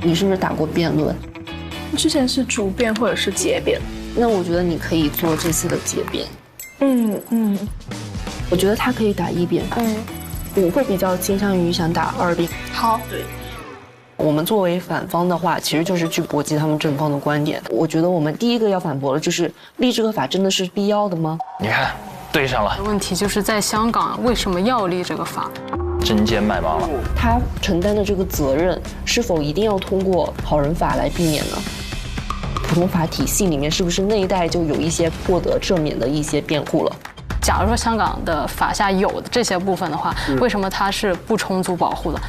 你是不是打过辩论？之前是主辩或者是结辩。那我觉得你可以做这次的结辩。我觉得他可以打1遍。我会比较倾向于想打2遍。好，对。我们作为反方的话，其实就是去搏击他们正方的观点。我觉得我们第一个要反驳的就是立这个法真的是必要的吗？你看，对上了。问题就是在香港为什么要立这个法？针尖麦芒了。他承担的这个责任是否一定要通过好人法来避免呢？普通法体系里面是不是那一代就有一些获得赦免的一些辩护了？假如说香港的法下有的这些部分的话，为什么它是不充足保护的？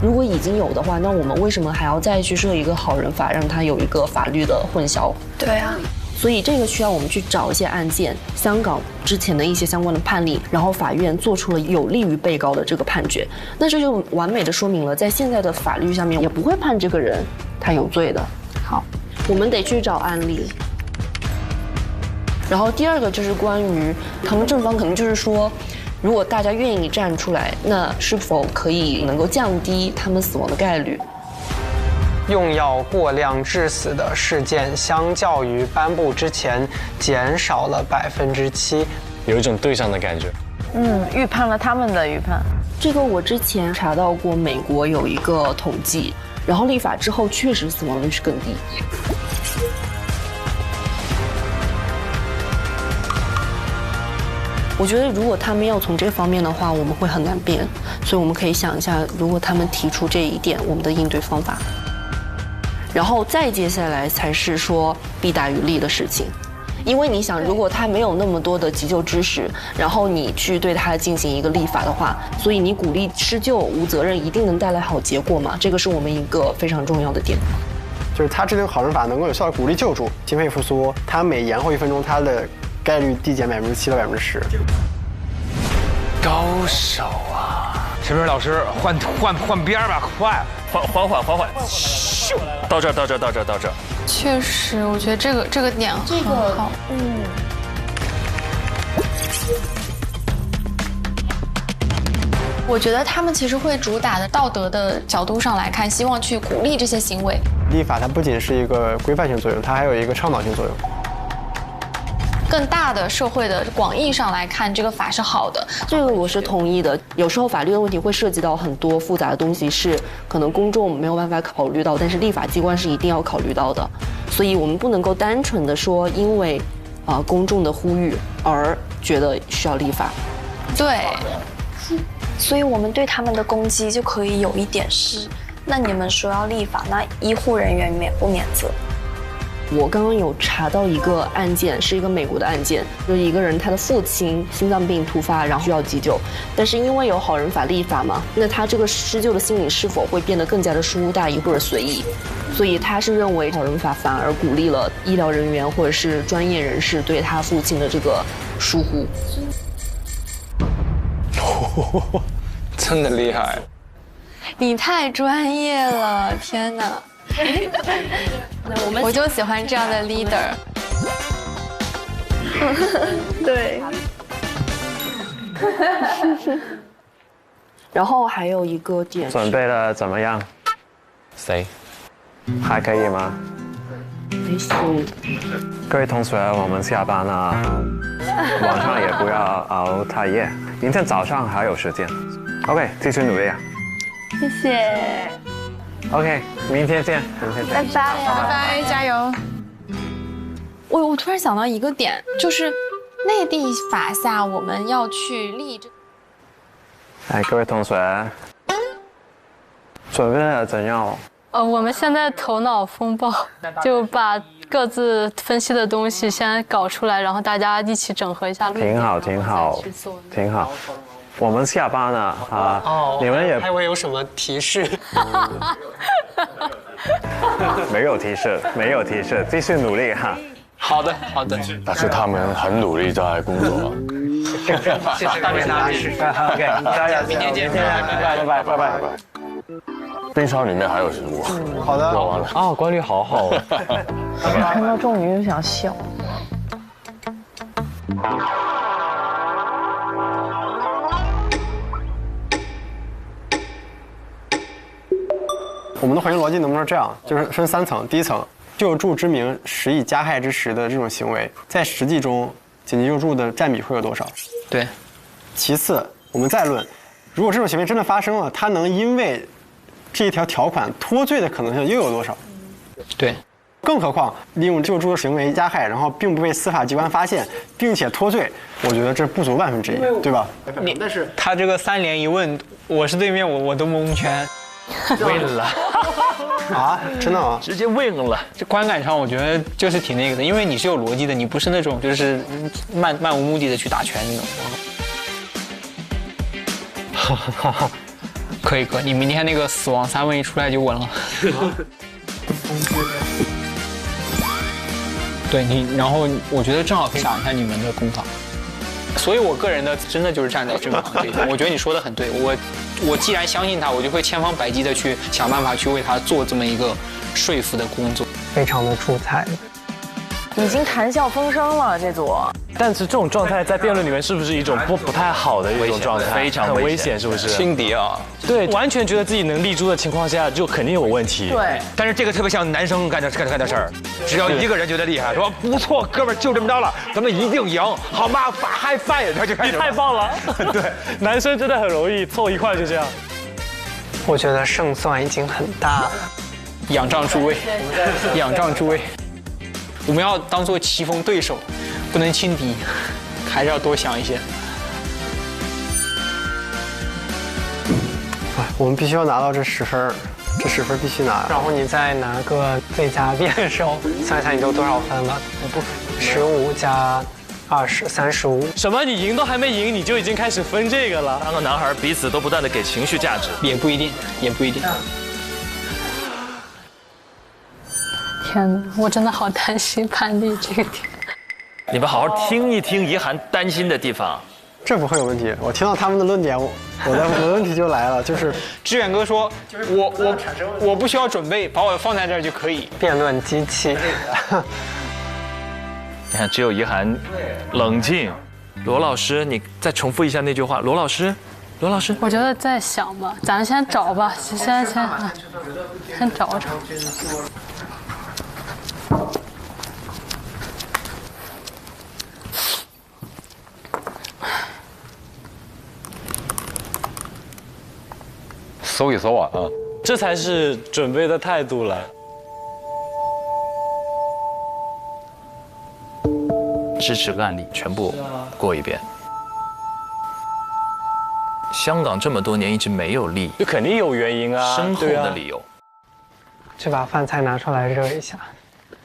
如果已经有的话，那我们为什么还要再去设一个好人法，让它有一个法律的混淆？对啊。所以这个需要我们去找一些案件，香港之前的一些相关的判例，然后法院做出了有利于被告的这个判决，那这就完美的说明了，在现在的法律上面也不会判这个人他有罪的。好，我们得去找案例。然后第二个就是关于他们正方，可能就是说，如果大家愿意站出来，那是否可以能够降低他们死亡的概率？用药过量致死的事件，相较于颁布之前减少了7%，有一种对上的感觉。预判了他们的预判。这个我之前查到过，美国有一个统计，然后立法之后确实死亡率是更低。我觉得如果他们要从这方面的话，我们会很难变，所以我们可以想一下，如果他们提出这一点，我们的应对方法。然后再接下来才是说弊大于利的事情，因为你想，如果他没有那么多的急救知识，然后你去对他进行一个立法的话，所以你鼓励施救无责任，一定能带来好结果吗？这个是我们一个非常重要的点。就是他制定好人法能够有效地鼓励救助、心肺复苏，他每延后1分钟，他的概率递减7%到10%。高手啊！陈明老师，换边吧，快！缓缓，咻！到这儿。确实，我觉得这个点很好。我觉得他们其实会主打的道德的角度上来看，希望去鼓励这些行为。立法它不仅是一个规范性作用，它还有一个倡导性作用。更大的社会的广义上来看，这个法是好的，这个我是同意的。有时候法律的问题会涉及到很多复杂的东西，是可能公众没有办法考虑到，但是立法机关是一定要考虑到的。所以我们不能够单纯的说，因为公众的呼吁而觉得需要立法。对，所以我们对他们的攻击就可以有一点是，那你们说要立法，那医护人员免不免责？我刚刚有查到一个案件，是一个美国的案件，就是一个人他的父亲心脏病突发，然后需要急救，但是因为有好人法立法嘛，那他这个施救的心理是否会变得更加的疏忽大意或者随意？所以他是认为好人法反而鼓励了医疗人员或者是专业人士对他父亲的这个疏忽。真的厉害！你太专业了，天哪！我就喜欢这样的 leader。对。然后还有一个点，准备的怎么样？谁？还可以吗？还行。各位同学，我们下班了，晚上也不要熬太夜，明天早上还有时间。OK， 继续努力啊！谢谢。OK， 明天见，拜拜，加油！我突然想到一个点，就是内地法下我们要去立这。哎，各位同学，准备的怎样？我们现在头脑风暴，就把各自分析的东西先搞出来，然后大家一起整合一下。挺好。我们下班了啊！你们也还以为有什么提示？没有提示，继续努力哈。好的。但是他们很努力在工作。谢谢大师。OK， 加油！明天见，拜拜。冰箱里面还有食物。好的。做完了。啊，管理好好。看到仲宇就想笑。我们的回应逻辑能不能这样？就是分3层，第一层，救助之名实以加害之实的这种行为，在实际中紧急救助的占比会有多少？对。其次，我们再论，如果这种行为真的发生了，他能因为这一条条款脱罪的可能性又有多少？对。更何况利用救助的行为加害，然后并不被司法机关发现，并且脱罪，我觉得这不足1/1，对吧？但是他这个3连一问，我是对面，我都蒙圈。问了啊？真的吗？直接问了。这观感上我觉得就是挺那个的，因为你是有逻辑的，你不是那种就是漫无目的的去打拳那种。可以，你明天那个死亡3问一出来就稳了。对你，然后我觉得正好可以讲一下你们的攻防。所以我个人的真的就是站在正方这一边。我觉得你说的很对，我既然相信他，我就会千方百计的去想办法去为他做这么一个说服的工作。非常的出彩，已经谈笑风生了这组。但是这种状态在辩论里面是不是一种不太好的一种状态？非常很危险，是不是？轻敌啊！对，完全觉得自己能立住的情况下，就肯定有问题。对，但是这个特别像男生干的事儿，只要一个人觉得厉害，说不错，哥们儿就这么着了，咱们一定赢，好吗？High five，他就开始。你太棒了！对，男生真的很容易凑一块就这样。我觉得胜算已经很大了。仰仗诸位，仰仗诸位，我们要当做棋逢对手，不能轻敌，还是要多想一些。我们必须要拿到这10分，这10分必须拿。然后你再拿个最佳辩手，想想你都多少分了？15加20 35。什么？你赢都还没赢，你就已经开始分这个了？3个男孩彼此都不断的给情绪价值，也不一定，也不一定。天哪，我真的好担心潘丽这个点。你们好好听一听怡涵担心的地方。这不会有问题，我听到他们的论点，我的问题就来了，就是志远哥说，我不需要准备，把我放在这儿就可以。辩论机器。你看，只有怡涵冷静。罗老师，你再重复一下那句话。罗老师，我觉得在想吧，咱们先找吧，先找找。搜一搜啊，这才是准备的态度了。支持个案例全部过一遍。香港这么多年一直没有立，就肯定有原因啊，深厚的理由。去把饭菜拿出来热一下。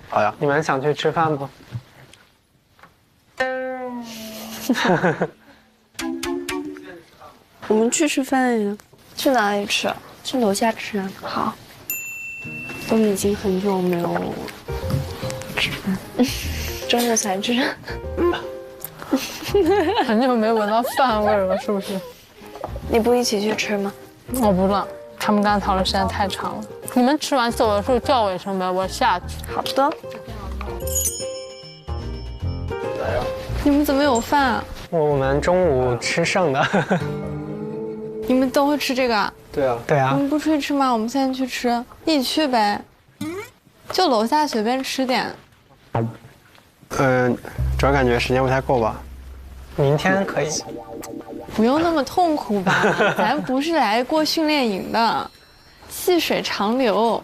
好呀，你们想去吃饭吗？我们去吃饭呀。去哪里吃？去楼下吃啊。好。我已经很久没有吃饭，中午才吃。很久没闻到饭味了，是不是？你不一起去吃吗？我不了，他们刚才讨论时间太长了。你们吃完走的时候叫我一声呗，我下去。好的。你们怎么有饭啊？我们中午吃剩的。你们都会吃这个啊？对啊，对啊。我们不出去吃吗？我们现在去吃，一起去呗。就楼下随便吃点。主要感觉时间不太够吧。明天可以。不用那么痛苦吧，咱不是来过训练营的，细水长流。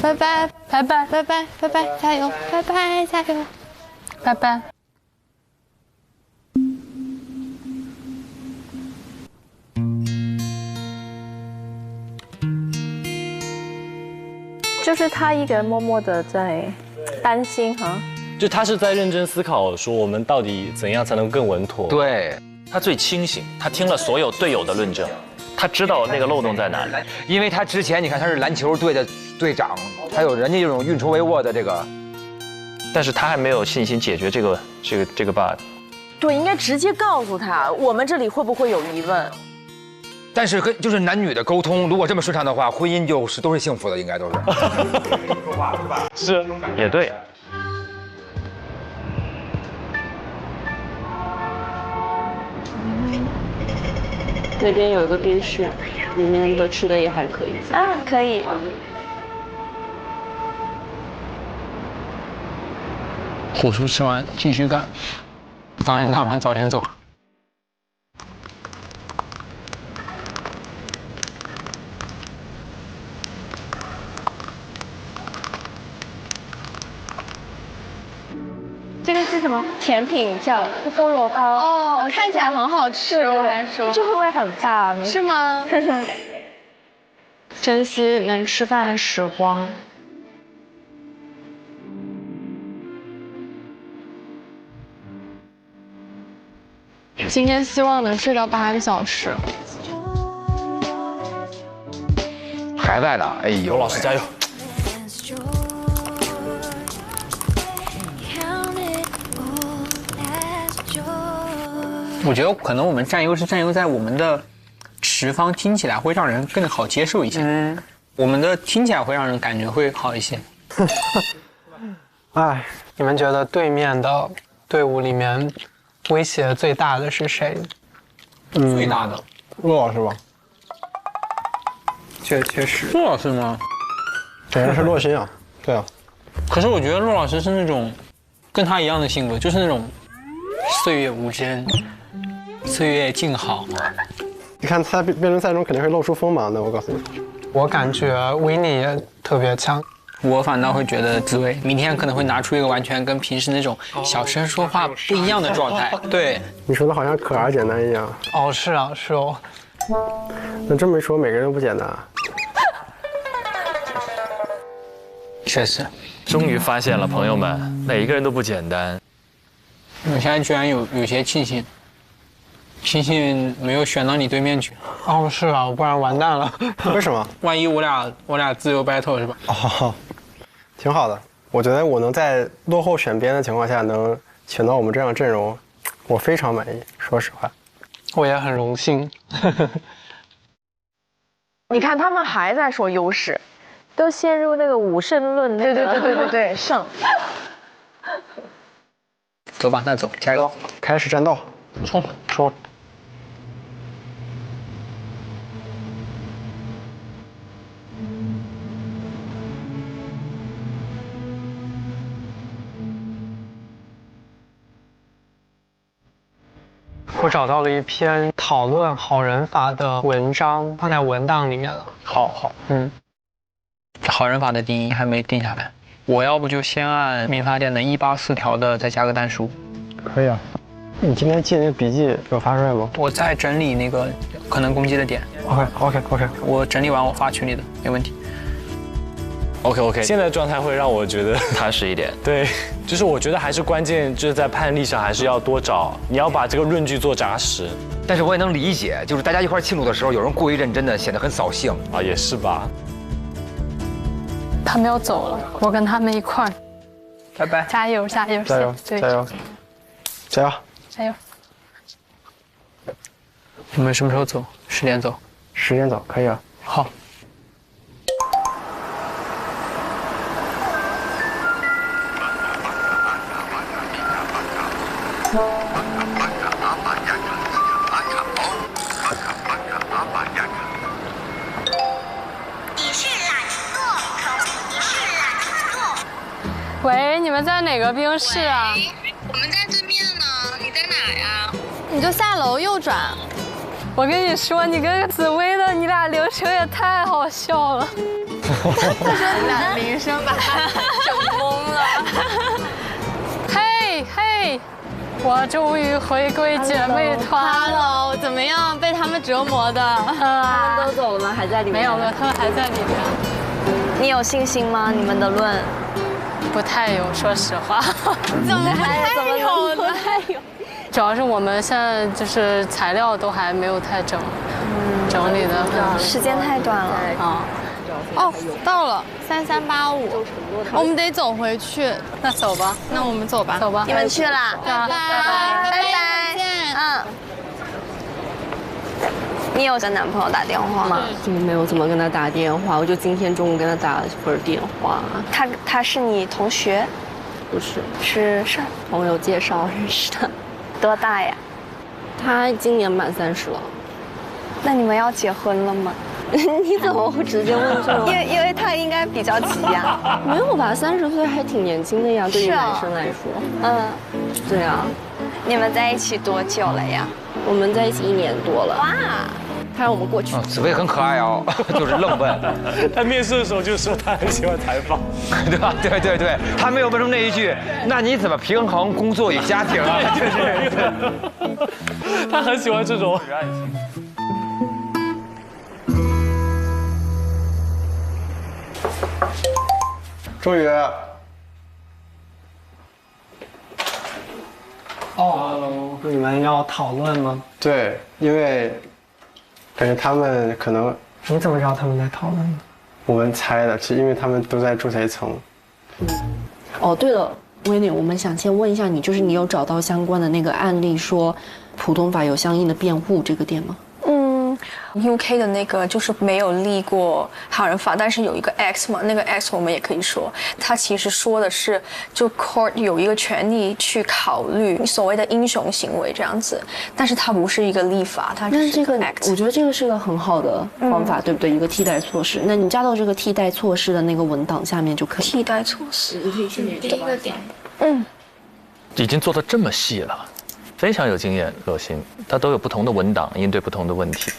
拜拜，拜拜，拜拜，拜拜，加油，拜拜，加油，拜拜。就是他一个人默默的在担心哈。就他是在认真思考，说我们到底怎样才能更稳妥？对，他最清醒，他听了所有队友的论证，他知道那个漏洞在哪里。因为他之前你看他是篮球队的队长，他有人家这种运筹帷幄的这个，但是他还没有信心解决这个 bug。对，应该直接告诉他，我们这里会不会有疑问？但是就是男女的沟通，如果这么顺畅的话，婚姻都是幸福的，应该都是。是，也对。那边有一个电视，里面的吃的也还可以。啊，可以。火酥吃完继续干，早点干完早点走。这个是什么甜品？叫菠萝包哦，看起来很好吃哦。这会不会很大？是吗？珍惜能吃饭的时光。今天希望能睡到8个小时。还在呢，哎呦，老师加油！我觉得可能我们占优是占优在我们的持方听起来会让人更好接受一些，我们的听起来会让人感觉会好一些。哎，你们觉得对面的队伍里面威胁最大的是谁？最大的，陆老师吧？确实。陆老师吗？肯定是洛心啊。对啊。可是我觉得陆老师是那种跟他一样的性格，就是那种岁月无声。岁月静好，你看他辩论赛中肯定会露出锋芒的，我告诉你。我感觉维尼也特别强，我反倒会觉得紫薇明天可能会拿出一个完全跟平时那种小声说话不一样的状态。对，你说的好像可儿简单一样。哦，是啊，是哦。那这么一说，每个人都不简单。确实，终于发现了，朋友们，每一个人都不简单。我现在居然有些庆幸没有选到你对面去。哦，是啊，不然完蛋了。为什么？万一我俩自由 battle 是吧？哦，挺好的。我觉得我能在落后选边的情况下能选到我们这样的阵容，我非常满意。说实话，我也很荣幸。你看他们还在说优势，都陷入那个武圣论。对，胜。走吧，那走，加油！开始战斗，冲！我找到了一篇讨论好人法的文章，放在文档里面了。好，好人法的定义还没定下来。我要不就先按民法典的184条的再加个但书。可以啊。你今天记那个笔记有发出来吗？我在整理那个可能攻击的点。OK。我整理完我发群里的，没问题。OK。现在状态会让我觉得踏实一点。对，就是我觉得还是关键就是在判例上还是要多找，你要把这个论据做扎实。但是我也能理解，就是大家一块庆祝的时候，有人过于认真的，显得很扫兴啊，也是吧。他们要走了，我跟他们一块儿。拜拜！加油！我们什么时候走？10点走。10点走，可以啊。好。喂，你们在哪个冰室啊？我们在对面呢，你在哪呀？你就下楼右转。我跟你说，你跟紫薇的你俩流程也太好笑了。他说你俩铃声把他整懵了。嘿，我终于回归姐妹团了。怎么样？被他们折磨的？他们都走了吗？还在里面？没有，他们还在里面。你有信心吗？你们的论？不太有，说实话。怎么不太有呢？主要是我们现在就是材料都还没有太整理的，时间太短了啊。哦，到了3385，我们得走回去。那走吧，那我们走吧。你们去啦，拜拜，见。你有跟男朋友打电话吗？没有怎么跟他打电话，我就今天中午跟他打了会儿电话。他是你同学？不是，是朋友介绍认识的。多大呀？他今年满30了。那你们要结婚了吗？你怎么会直接问这种？因为他应该该比较急呀。没有吧，30岁还挺年轻的呀，对于男生来说。嗯，对啊。你们在一起多久了呀？我们在一起1年多了。哇，他让我们过去。紫薇很可爱哦，就是愣问。他面试的时候就说他很喜欢采访，对吧？对，他没有问出那一句，那你怎么平衡工作与家庭啊？他很喜欢这种。终于。哦，你们要讨论吗？对，因为感觉他们可能。你怎么知道他们在讨论呢？我们猜的，是因为他们都在仲裁层。哦，对了，威廉，我们想先问一下你，就是你有找到相关的那个案例，说普通法有相应的辩护这个点吗？UK 的那个就是没有立过好人法，但是有一个 X 嘛，那个 X 我们也可以说，它其实说的是，就 court 有一个权利去考虑所谓的英雄行为这样子，但是它不是一个立法，它只是一个 Act。我觉得这个是个很好的方法，对不对？一个替代措施。那你加到这个替代措施的那个文档下面就可以。替代措施，你可以先第一个点。已经做得这么细了，非常有经验，有心，他都有不同的文档应对不同的问题。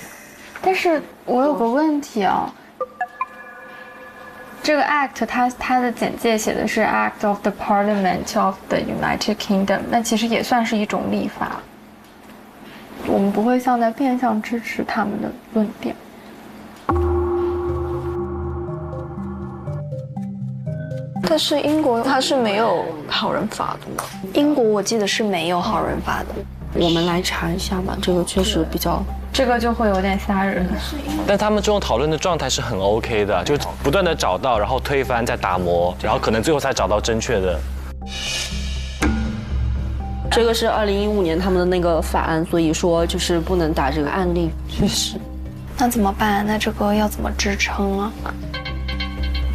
但是我有个问题啊，这个 Act 它的简介写的是 Act of the Parliament of the United Kingdom， 那其实也算是一种立法。我们不会像在变相支持他们的论点。但是英国它是没有好人法的吗？英国我记得是没有好人法的。我们来查一下吧，这个确实比较，这个就会有点吓人。但他们这种讨论的状态是很 OK 的，就不断的找到，然后推翻，再打磨，然后可能最后才找到正确的。这个是2015年他们的那个法案，所以说就是不能打这个案例。确实。那怎么办？那这个要怎么支撑啊？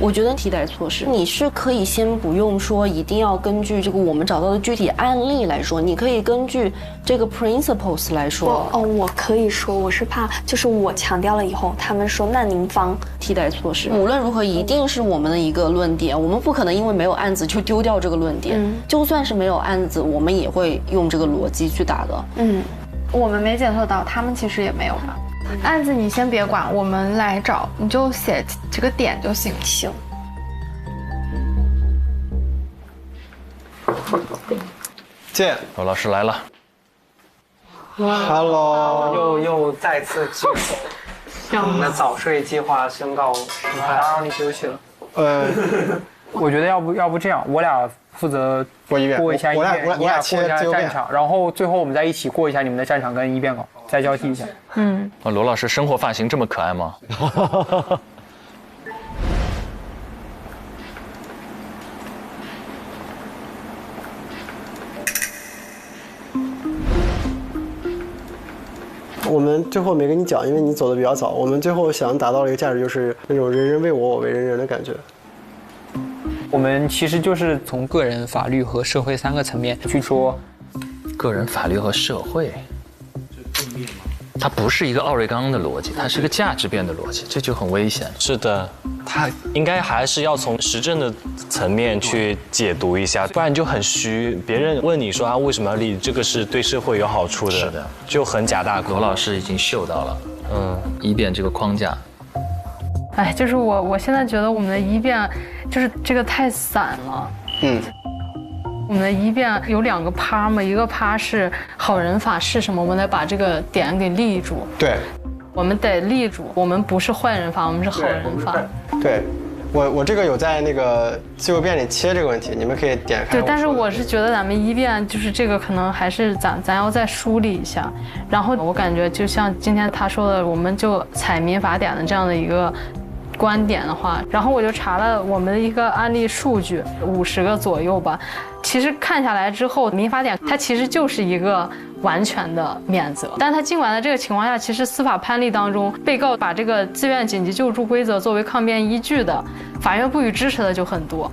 我觉得替代措施，你是可以先不用说一定要根据这个我们找到的具体案例来说，你可以根据这个 principles 来说。我可以说，我是怕就是我强调了以后，他们说那您方替代措施，无论如何一定是我们的一个论点，我们不可能因为没有案子就丢掉这个论点。就算是没有案子，我们也会用这个逻辑去打的。我们没检测到，他们其实也没有吧。案子你先别管，我们来找，你就写这个点就行。行。见，罗老师来了。Hello， 又再次举手，让我们的早睡计划宣告失败，打扰你休息了。我觉得要不这样，我俩负责过一下一遍，你俩过一下战场，然后最后我们再一起过一下你们的战场跟一遍稿，再交替一下。罗老师生活发型这么可爱吗？我们最后没跟你讲，因为你走的比较早。我们最后想达到的一个价值就是那种人人为我，我为人人的感觉。我们其实就是从个人、法律和社会3个层面去说。个人、法律和社会，它不是一个奥瑞冈的逻辑，它是个价值辩的逻辑，这就很危险。是的，它应该还是要从实证的层面去解读一下，不然就很虚。别人问你说啊，为什么要立这个是对社会有好处的？是的，就很假大空。罗老师已经嗅到了，一辩这个框架。哎，就是我现在觉得我们的一辩就是这个太散了。我们的一辩有2个趴嘛，一个趴是好人法是什么，我们得把这个点给立住。对，我们得立住，我们不是坏人法，我们是好人法。对，我这个有在那个自由辩里切这个问题，你们可以点开。对，但是我是觉得咱们一辩就是这个可能还是咱要再梳理一下。然后我感觉就像今天他说的，我们就采民法典的这样的一个观点的话，然后我就查了我们的一个案例数据，50个左右吧。其实看下来之后，民法典它其实就是一个完全的免责。但他尽管在这个情况下，其实司法判例当中，被告把这个自愿紧急救助规则作为抗辩依据的，法院不予支持的就很多，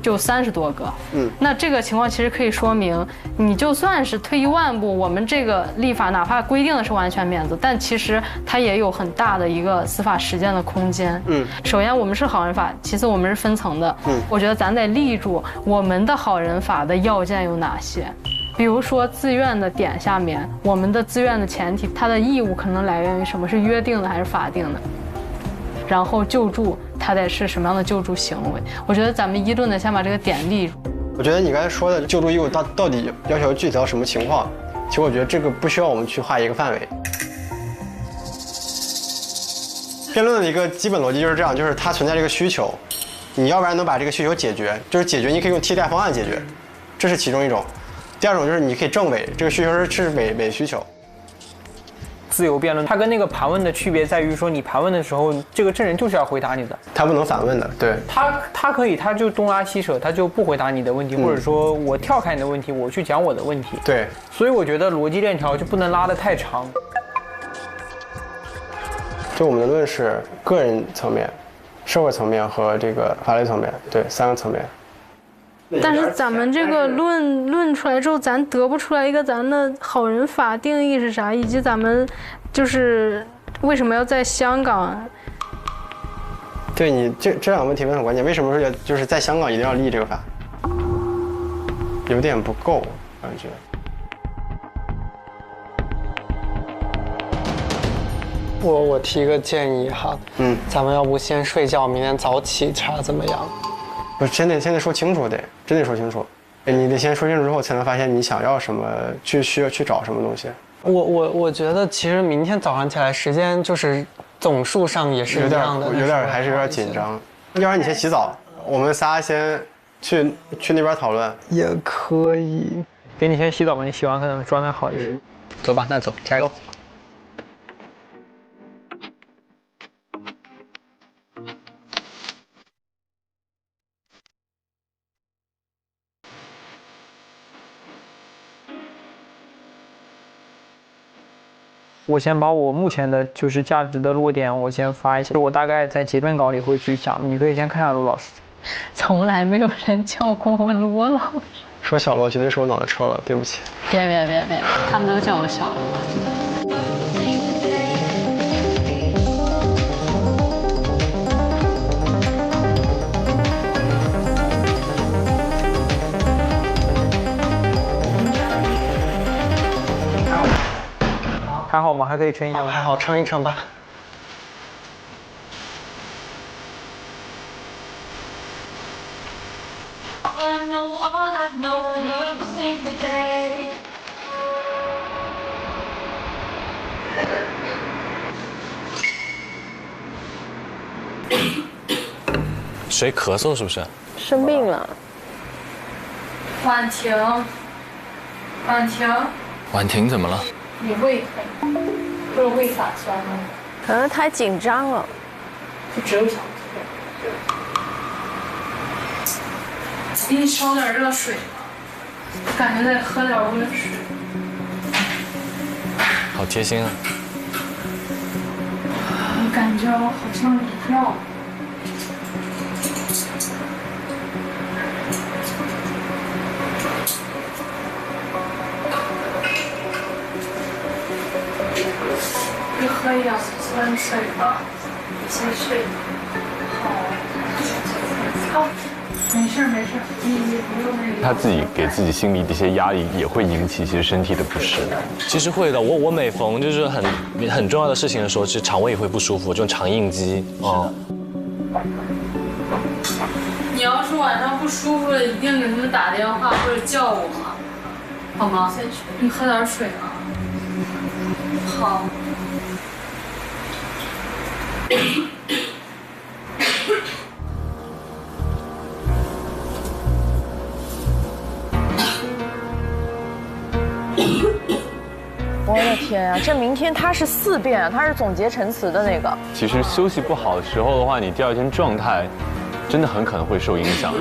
就30多个。那这个情况其实可以说明，你就算是退一万步，我们这个立法哪怕规定的是完全免责，但其实它也有很大的一个司法实践的空间。首先我们是好人法，其次我们是分层的。我觉得咱得立住我们的好人法的要件有哪些。比如说自愿的点下面，我们的自愿的前提，它的义务可能来源于什么？是约定的还是法定的？然后救助它得是什么样的救助行为？我觉得咱们一论的先把这个点立住。我觉得你刚才说的救助义务到底要求具体到什么情况？其实我觉得这个不需要我们去画一个范围。辩论的一个基本逻辑就是这样，就是它存在这个需求，你要不然能把这个需求解决，就是解决你可以用替代方案解决，这是其中一种。第二种就是你可以证伪，这个需求是伪需求。自由辩论，它跟那个盘问的区别在于说，你盘问的时候，这个证人就是要回答你的，他不能反问的。对，他可以，他就东拉西扯，他就不回答你的问题，或者说我跳开你的问题，我去讲我的问题。对，所以我觉得逻辑链条就不能拉得太长。就我们的论是个人层面、社会层面和这个法律层面，对，3个层面。但是咱们这个论出来之后，咱得不出来一个咱的好人法定义是啥，以及咱们就是为什么要在香港？对你这两个问题问很关键，为什么就是在香港一定要立这个法？有点不够，感觉。我提个建议哈，咱们要不先睡觉，明天早起查怎么样？不是，现在说清楚，真得说清楚。你得先说清楚之后，才能发现你想要什么，需要去找什么东西。我觉得其实明天早上起来时间就是总数上也是一样的，还是有点紧张。要不然你先洗澡，我们仨先去那边讨论。也可以，给你先洗澡吧，你洗完可能状态好一些。走吧，那走，加油。我先把我目前的就是价值的落点，我先发一下。我大概在结论稿里会去讲，你可以先看下罗老师。从来没有人叫过我罗老师。说小罗绝对是我脑袋抽了，对不起。别，他们都叫我小罗。还好吗？还可以撑一下吗？还好，撑一撑吧。谁咳嗽是不是？生病了。婉婷。婉婷怎么了？你胃疼，或者胃反酸吗？可能太紧张了。就只有想吐。给你烧点热水吧，感觉得喝点温水。好贴心啊！我感觉我好像要。你喝一点温水吧，先睡。好，没事，你不用那个。他自己给自己心里的一些压力，也会引起其实身体的不适。其实会的，我每逢就是很重要的事情的时候，其实肠胃也会不舒服，这种肠应激啊。你要是晚上不舒服了，一定给他们打电话或者叫我，好吗？你喝点水啊。好。我的天呀，这明天他是4遍啊，他是总结陈词的那个。其实休息不好的时候的话，你第二天状态真的很可能会受影响。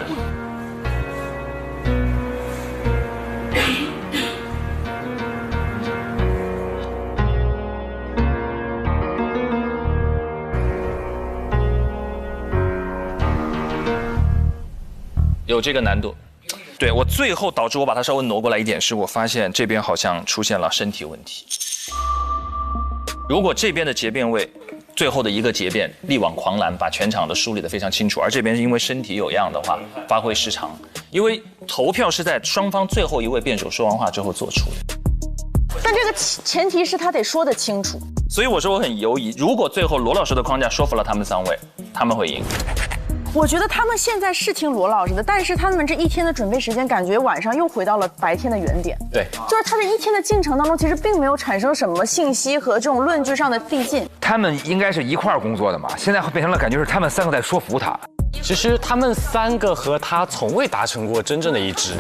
有这个难度。对我最后导致我把它稍微挪过来一点，是我发现这边好像出现了身体问题。如果这边的结辩位，最后的一个结辩力挽狂澜，把全场的梳理得非常清楚，而这边是因为身体有恙的话，发挥失常。因为投票是在双方最后一位辩手说完话之后做出的。但这个前提是他得说得清楚。所以我说我很犹疑，如果最后罗老师的框架说服了他们3位，他们会赢。我觉得他们现在是听罗老师的，但是他们这一天的准备时间，感觉晚上又回到了白天的原点。对，就是他这一天的进程当中，其实并没有产生什么信息和这种论据上的递进。他们应该是一块儿工作的嘛，现在变成了感觉是他们3个在说服他。其实他们3个和他从未达成过真正的一致。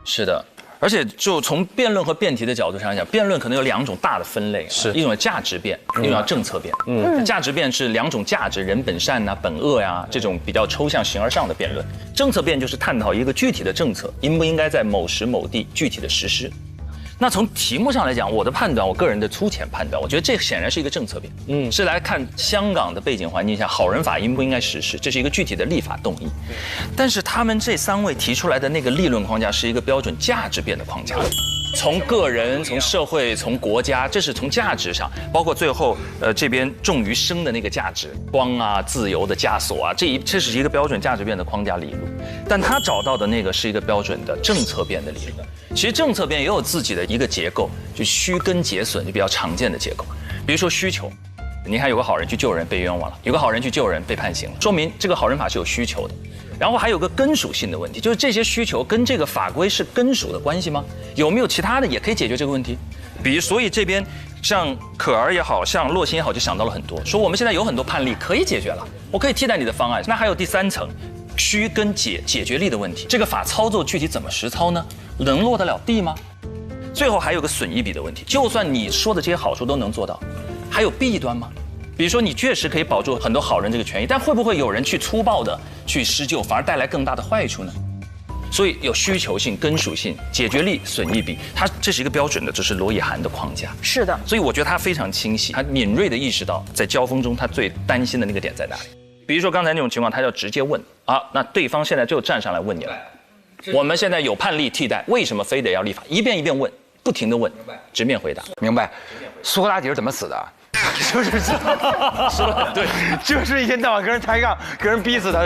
是的。而且就从辩论和辩题的角度上来讲，辩论可能有2种大的分类，是一种价值辩，一种叫政策辩。价值辩是2种价值，人本善呐、本恶呀这种比较抽象形而上的辩论。政策辩就是探讨一个具体的政策应不应该在某时某地具体的实施。那从题目上来讲，我的判断，我个人的粗浅判断，我觉得这显然是一个政策辩，是来看香港的背景环境下，好人法应不应该实施，这是一个具体的立法动议。但是他们这3位提出来的那个立论框架是一个标准价值辩的框架，从个人、从社会、从国家，这是从价值上，包括最后这边重于生的那个价值，光啊、自由的枷锁啊，这是一个标准价值辩的框架理论。但他找到的那个是一个标准的政策辩的理论。其实政策辩也有自己的一个结构，就虚根结损，就比较常见的结构。比如说需求，你看有个好人去救人被冤枉了，有个好人去救人被判刑了，说明这个好人法是有需求的。然后还有个根属性的问题，就是这些需求跟这个法规是根属的关系吗？有没有其他的也可以解决这个问题？比如，所以这边像可儿也好像洛欣也好，就想到了很多，说我们现在有很多判例可以解决了，我可以替代你的方案。那还有第3层，需跟解决力的问题，这个法操作具体怎么实操呢？能落得了地吗？最后还有个损益比的问题，就算你说的这些好处都能做到，还有弊端吗？比如说你确实可以保住很多好人这个权益，但会不会有人去粗暴的去施救，反而带来更大的坏处呢？所以有需求性、根属性、解决力、损益比，这是一个标准的，这是罗以涵的框架。是的，所以我觉得他非常清晰，他敏锐地意识到在交锋中他最担心的那个点在哪里。比如说刚才那种情况，他要直接问啊，那对方现在就站上来问你了。我们现在有判例替代，为什么非得要立法？一遍一遍问，不停地问，直面回答。明白。苏格拉底是怎么死的？就是说得很对，就是一天到晚跟人抬杠，跟人逼死他。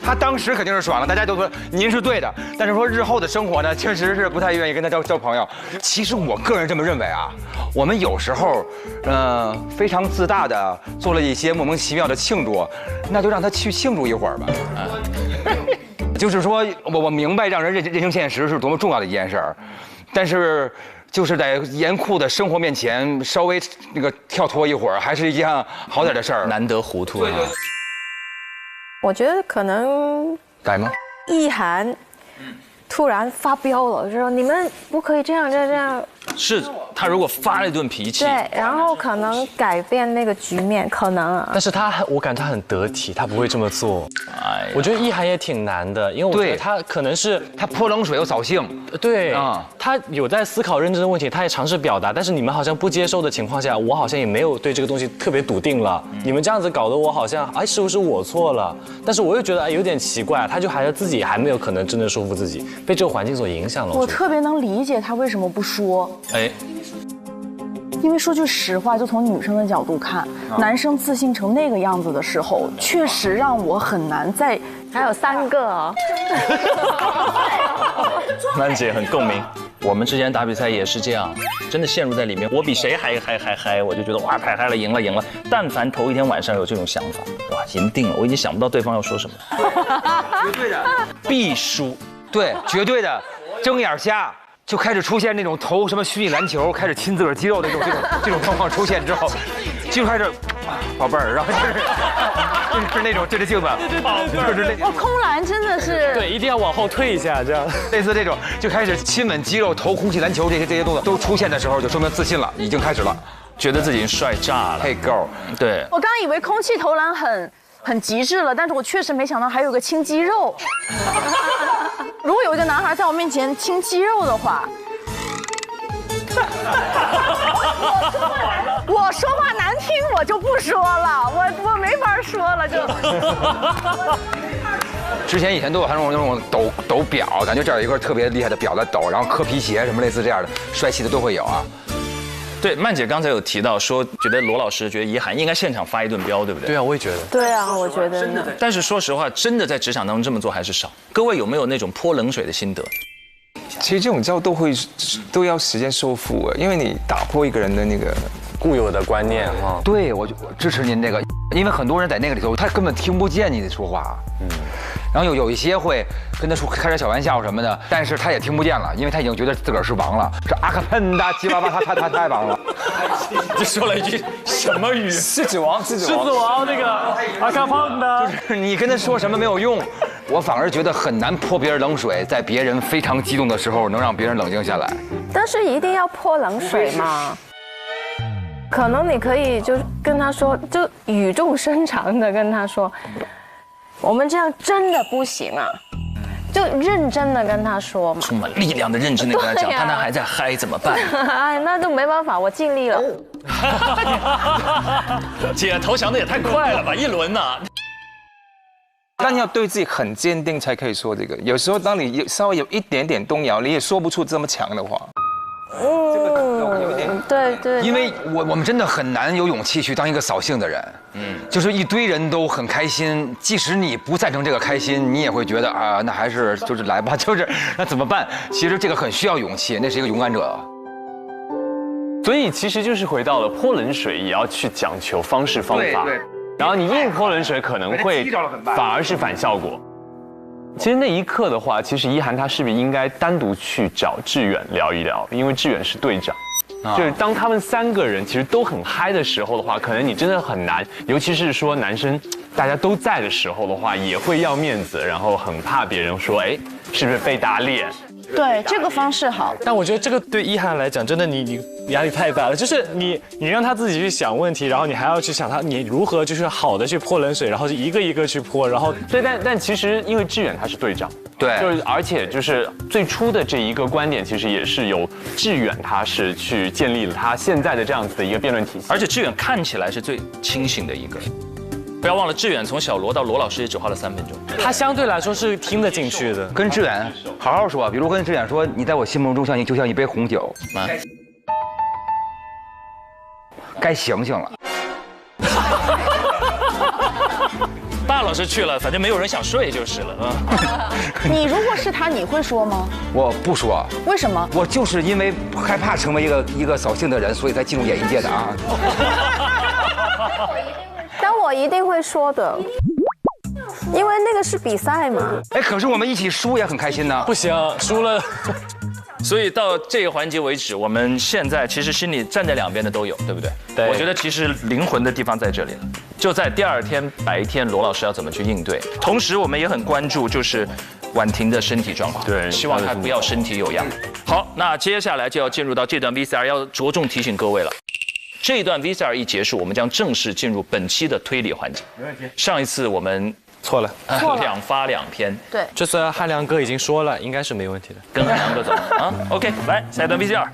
他当时肯定是爽了，大家都说您是对的。但是说日后的生活呢，确实是不太愿意跟他交朋友。其实我个人这么认为啊，我们有时候，非常自大的做了一些莫名其妙的庆祝，那就让他去庆祝一会儿吧。就是说我明白让人认清现实是多么重要的一件事儿，但是就是在严酷的生活面前稍微那个跳脱一会儿，还是一件好点的事儿。难得糊涂啊！我觉得可能改吗？意涵突然发飙了，就说你们不可以这样。是他如果发了一顿脾气，对，然后可能改变那个局面，可能啊。但是我感觉他很得体，他不会这么做。我觉得意涵也挺难的，因为我觉得他可能是他泼冷水又扫兴。对，他有在思考认真的问题，他也尝试表达，但是你们好像不接受的情况下，我好像也没有对这个东西特别笃定了。你们这样子搞得我好像是不是我错了？但是我又觉得有点奇怪，他就还是自己还没有可能真的说服自己，被这个环境所影响了。我特别能理解他为什么不说。因为说句实话，就从女生的角度看，男生自信成那个样子的时候，确实让我很难再。还有3个哦。曼姐很共鸣，我们之前打比赛也是这样，真的陷入在里面。我比谁还嗨，我就觉得哇太嗨了，赢了。但凡头一天晚上有这种想法，哇赢定了，我已经想不到对方要说什么。绝对的，必输。对，绝对的，睁眼瞎。就开始出现那种投什么虚拟篮球，开始亲自个儿肌肉的这种状况出现之后，就开始宝贝儿，然后就是那种对着镜子，就是那空篮真的是对，一定要往后退一下，这样类似这种就开始亲吻肌肉、投空气篮球这些动作都出现的时候，就说明自信了，已经开始了，觉得自己帅炸了。Hey girl， 对，我刚以为空气投篮很极致了，但是我确实没想到还有个亲肌肉。如果有一个男孩在我面前亲肌肉的话，我说话难听我就不说了，我没法说了，就之前以前都有那种抖表，感觉这儿有一个特别厉害的表在抖，然后磕皮鞋什么类似这样的帅气的都会有啊。对，曼姐刚才有提到说，觉得罗老师觉得遗憾应该现场发一顿飙，对不对？对啊，我也觉得。对啊，我觉得呢。但是说实话，真的在职场当中这么做还是少。各位有没有那种泼冷水的心得？其实这种叫都要时间修复，因为你打破一个人的那个固有的观念哈。对，我支持您这个，因为很多人在那个里头，他根本听不见你的说话。然后有一些会跟他说开点小玩笑什么的，但是他也听不见了，因为他已经觉得自个儿是王了。这阿卡喷达七八八，他太王了。这说了一句什么语？狮子王那个阿卡喷达，就是你跟他说什么没有用。我反而觉得很难泼别人冷水，在别人非常激动的时候，能让别人冷静下来。但是一定要泼冷水吗？可能你可以就跟他说，就语重心长的跟他说，我们这样真的不行啊，就认真的跟他说嘛，充满力量的认真的跟他讲，他还在嗨怎么办？哎，那就没办法，我尽力了。姐投降的也太快了吧，一轮呢。但要对自己很坚定才可以说这个。有时候当你稍微有一点点动摇，你也说不出这么强的话。对，因为我们真的很难有勇气去当一个扫兴的人。就是一堆人都很开心，即使你不赞成这个开心，你也会觉得啊，那还是就是来吧，就是那怎么办？其实这个很需要勇气，那是一个勇敢者。所以其实就是回到了泼冷水也要去讲求方式方法。对。然后你硬泼冷水可能会反而是反效果。其实那一刻的话，其实一涵他是不是应该单独去找志远聊一聊？因为志远是队长，就是当他们3个人其实都很嗨的时候的话，可能你真的很难，尤其是说男生大家都在的时候的话，也会要面子，然后很怕别人说，哎，是不是被打脸？对，这个方式好。但我觉得这个对一涵来讲，真的你压力太大了。就是你让他自己去想问题，然后你还要去想你如何就是好的去泼冷水，然后一个一个去泼，然后对，但其实因为志远他是队长，对，就是而且就是最初的这一个观点，其实也是由志远他是去建立了他现在的这样子的一个辩论体系，而且志远看起来是最清醒的一个。不要忘了，志远从小罗到罗老师也只花了3分钟，他相对来说是听得进去的。跟志远好好说，比如跟志远说，你在我心目中就像一杯红酒，该醒醒了。大老师去了，反正没有人想睡就是了啊。你如果是他，你会说吗？我不说。为什么？我就是因为害怕成为一个扫兴的人，所以才进入演艺界的啊。但我一定会说的，因为那个是比赛嘛。哎，可是我们一起输也很开心呢。不行，输了。所以到这个环节为止，我们现在其实心里站在两边的都有，对不对？对。我觉得其实灵魂的地方在这里了，就在第2天白天，罗老师要怎么去应对。同时，我们也很关注就是婉婷的身体状况，对，希望她不要身体有恙。好，那接下来就要进入到这段 VCR， 要着重提醒各位了。这段 VCR 一结束，我们将正式进入本期的推理环节。没问题。上一次我们错了，2发2偏。对，这次汉良哥已经说了，应该是没问题的。跟汉良哥走啊 ，OK， 来下一段 VCR。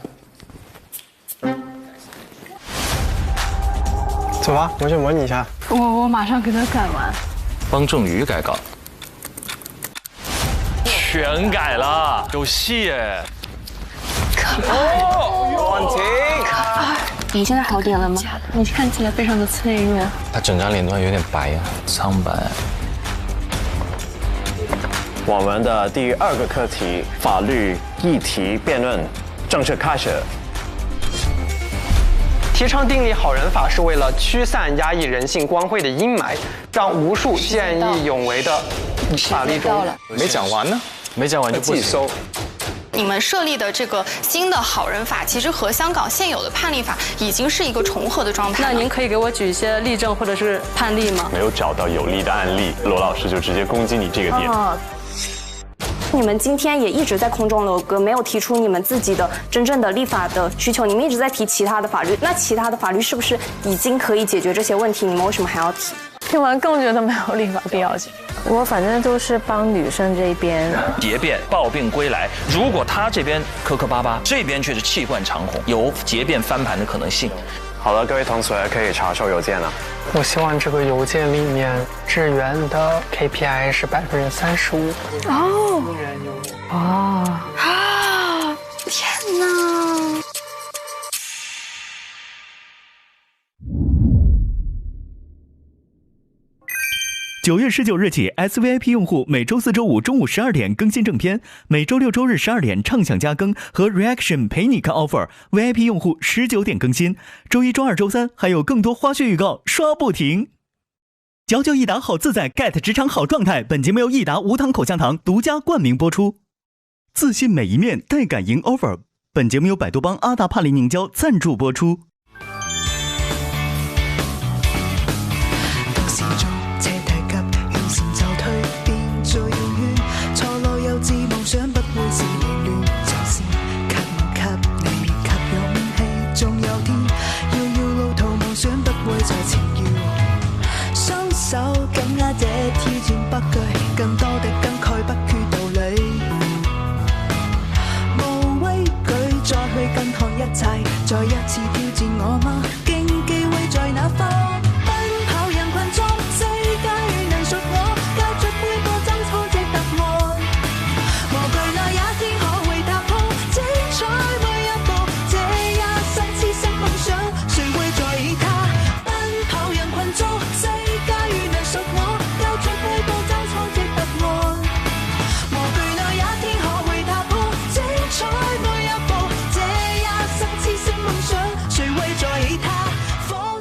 走吧，我去模拟一下。我马上给他改完。方正宇改稿，全改了，有戏耶！婉婷，你现在好点了吗？你看起来非常的脆弱。他整张脸都有点白呀，苍白。我们的第2个课题法律议题辩论正式开始。提倡订立好人法是为了驱散压抑人性光辉的阴霾，让无数见义勇为的法律中没讲完呢，没讲完就不收。你们设立的这个新的好人法，其实和香港现有的判例法已经是一个重合的状态。那您可以给我举一些例证或者是判例吗？没有找到有利的案例，罗老师就直接攻击你这个点。你们今天也一直在空中楼阁，没有提出你们自己的真正的立法的需求，你们一直在提其他的法律，那其他的法律是不是已经可以解决这些问题？你们为什么还要提？听完更觉得没有立法必要性。我反正都是帮女生这边。结辩抱病归来，如果他这边磕磕巴巴，这边却是气贯长虹，有结辩翻盘的可能性。好了，各位同学可以查收邮件了。我希望这个邮件里面志愿的 KPI 是35%。哦，天哪！9月19日起 ，SVIP 用户每周4、周5中午12点更新正片，每周6、周日12点畅享加更和 Reaction 陪你看 offer。VIP 用户19点更新，周1、周2、周3还有更多花絮预告，刷不停。99益达好自在 ，get 职场好状态。本节目由益达无糖口香糖独家冠名播出。自信每一面，带感赢 offer。本节目由百度帮阿达帕林凝胶赞助播出。這挑戰不懼，更多的感慨不缺道理。無畏懼，再去更看一切，再一次挑戰我嗎？競技會在哪方？奔跑人群中，世界能屬我，交出每個爭錯的答案。無懼那一天可會踏破，精彩每一步，這一生痴心夢想，誰會在意它？奔跑人群中，世界能屬我。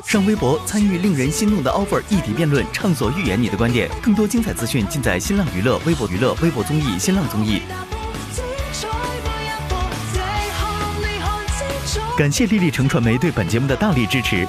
上微博参与令人心动的 offer 议题辩论，畅所欲言你的观点。更多精彩资讯尽在新浪娱乐、微博娱乐、微博综艺、新浪综艺。感谢丽丽城传媒对本节目的大力支持。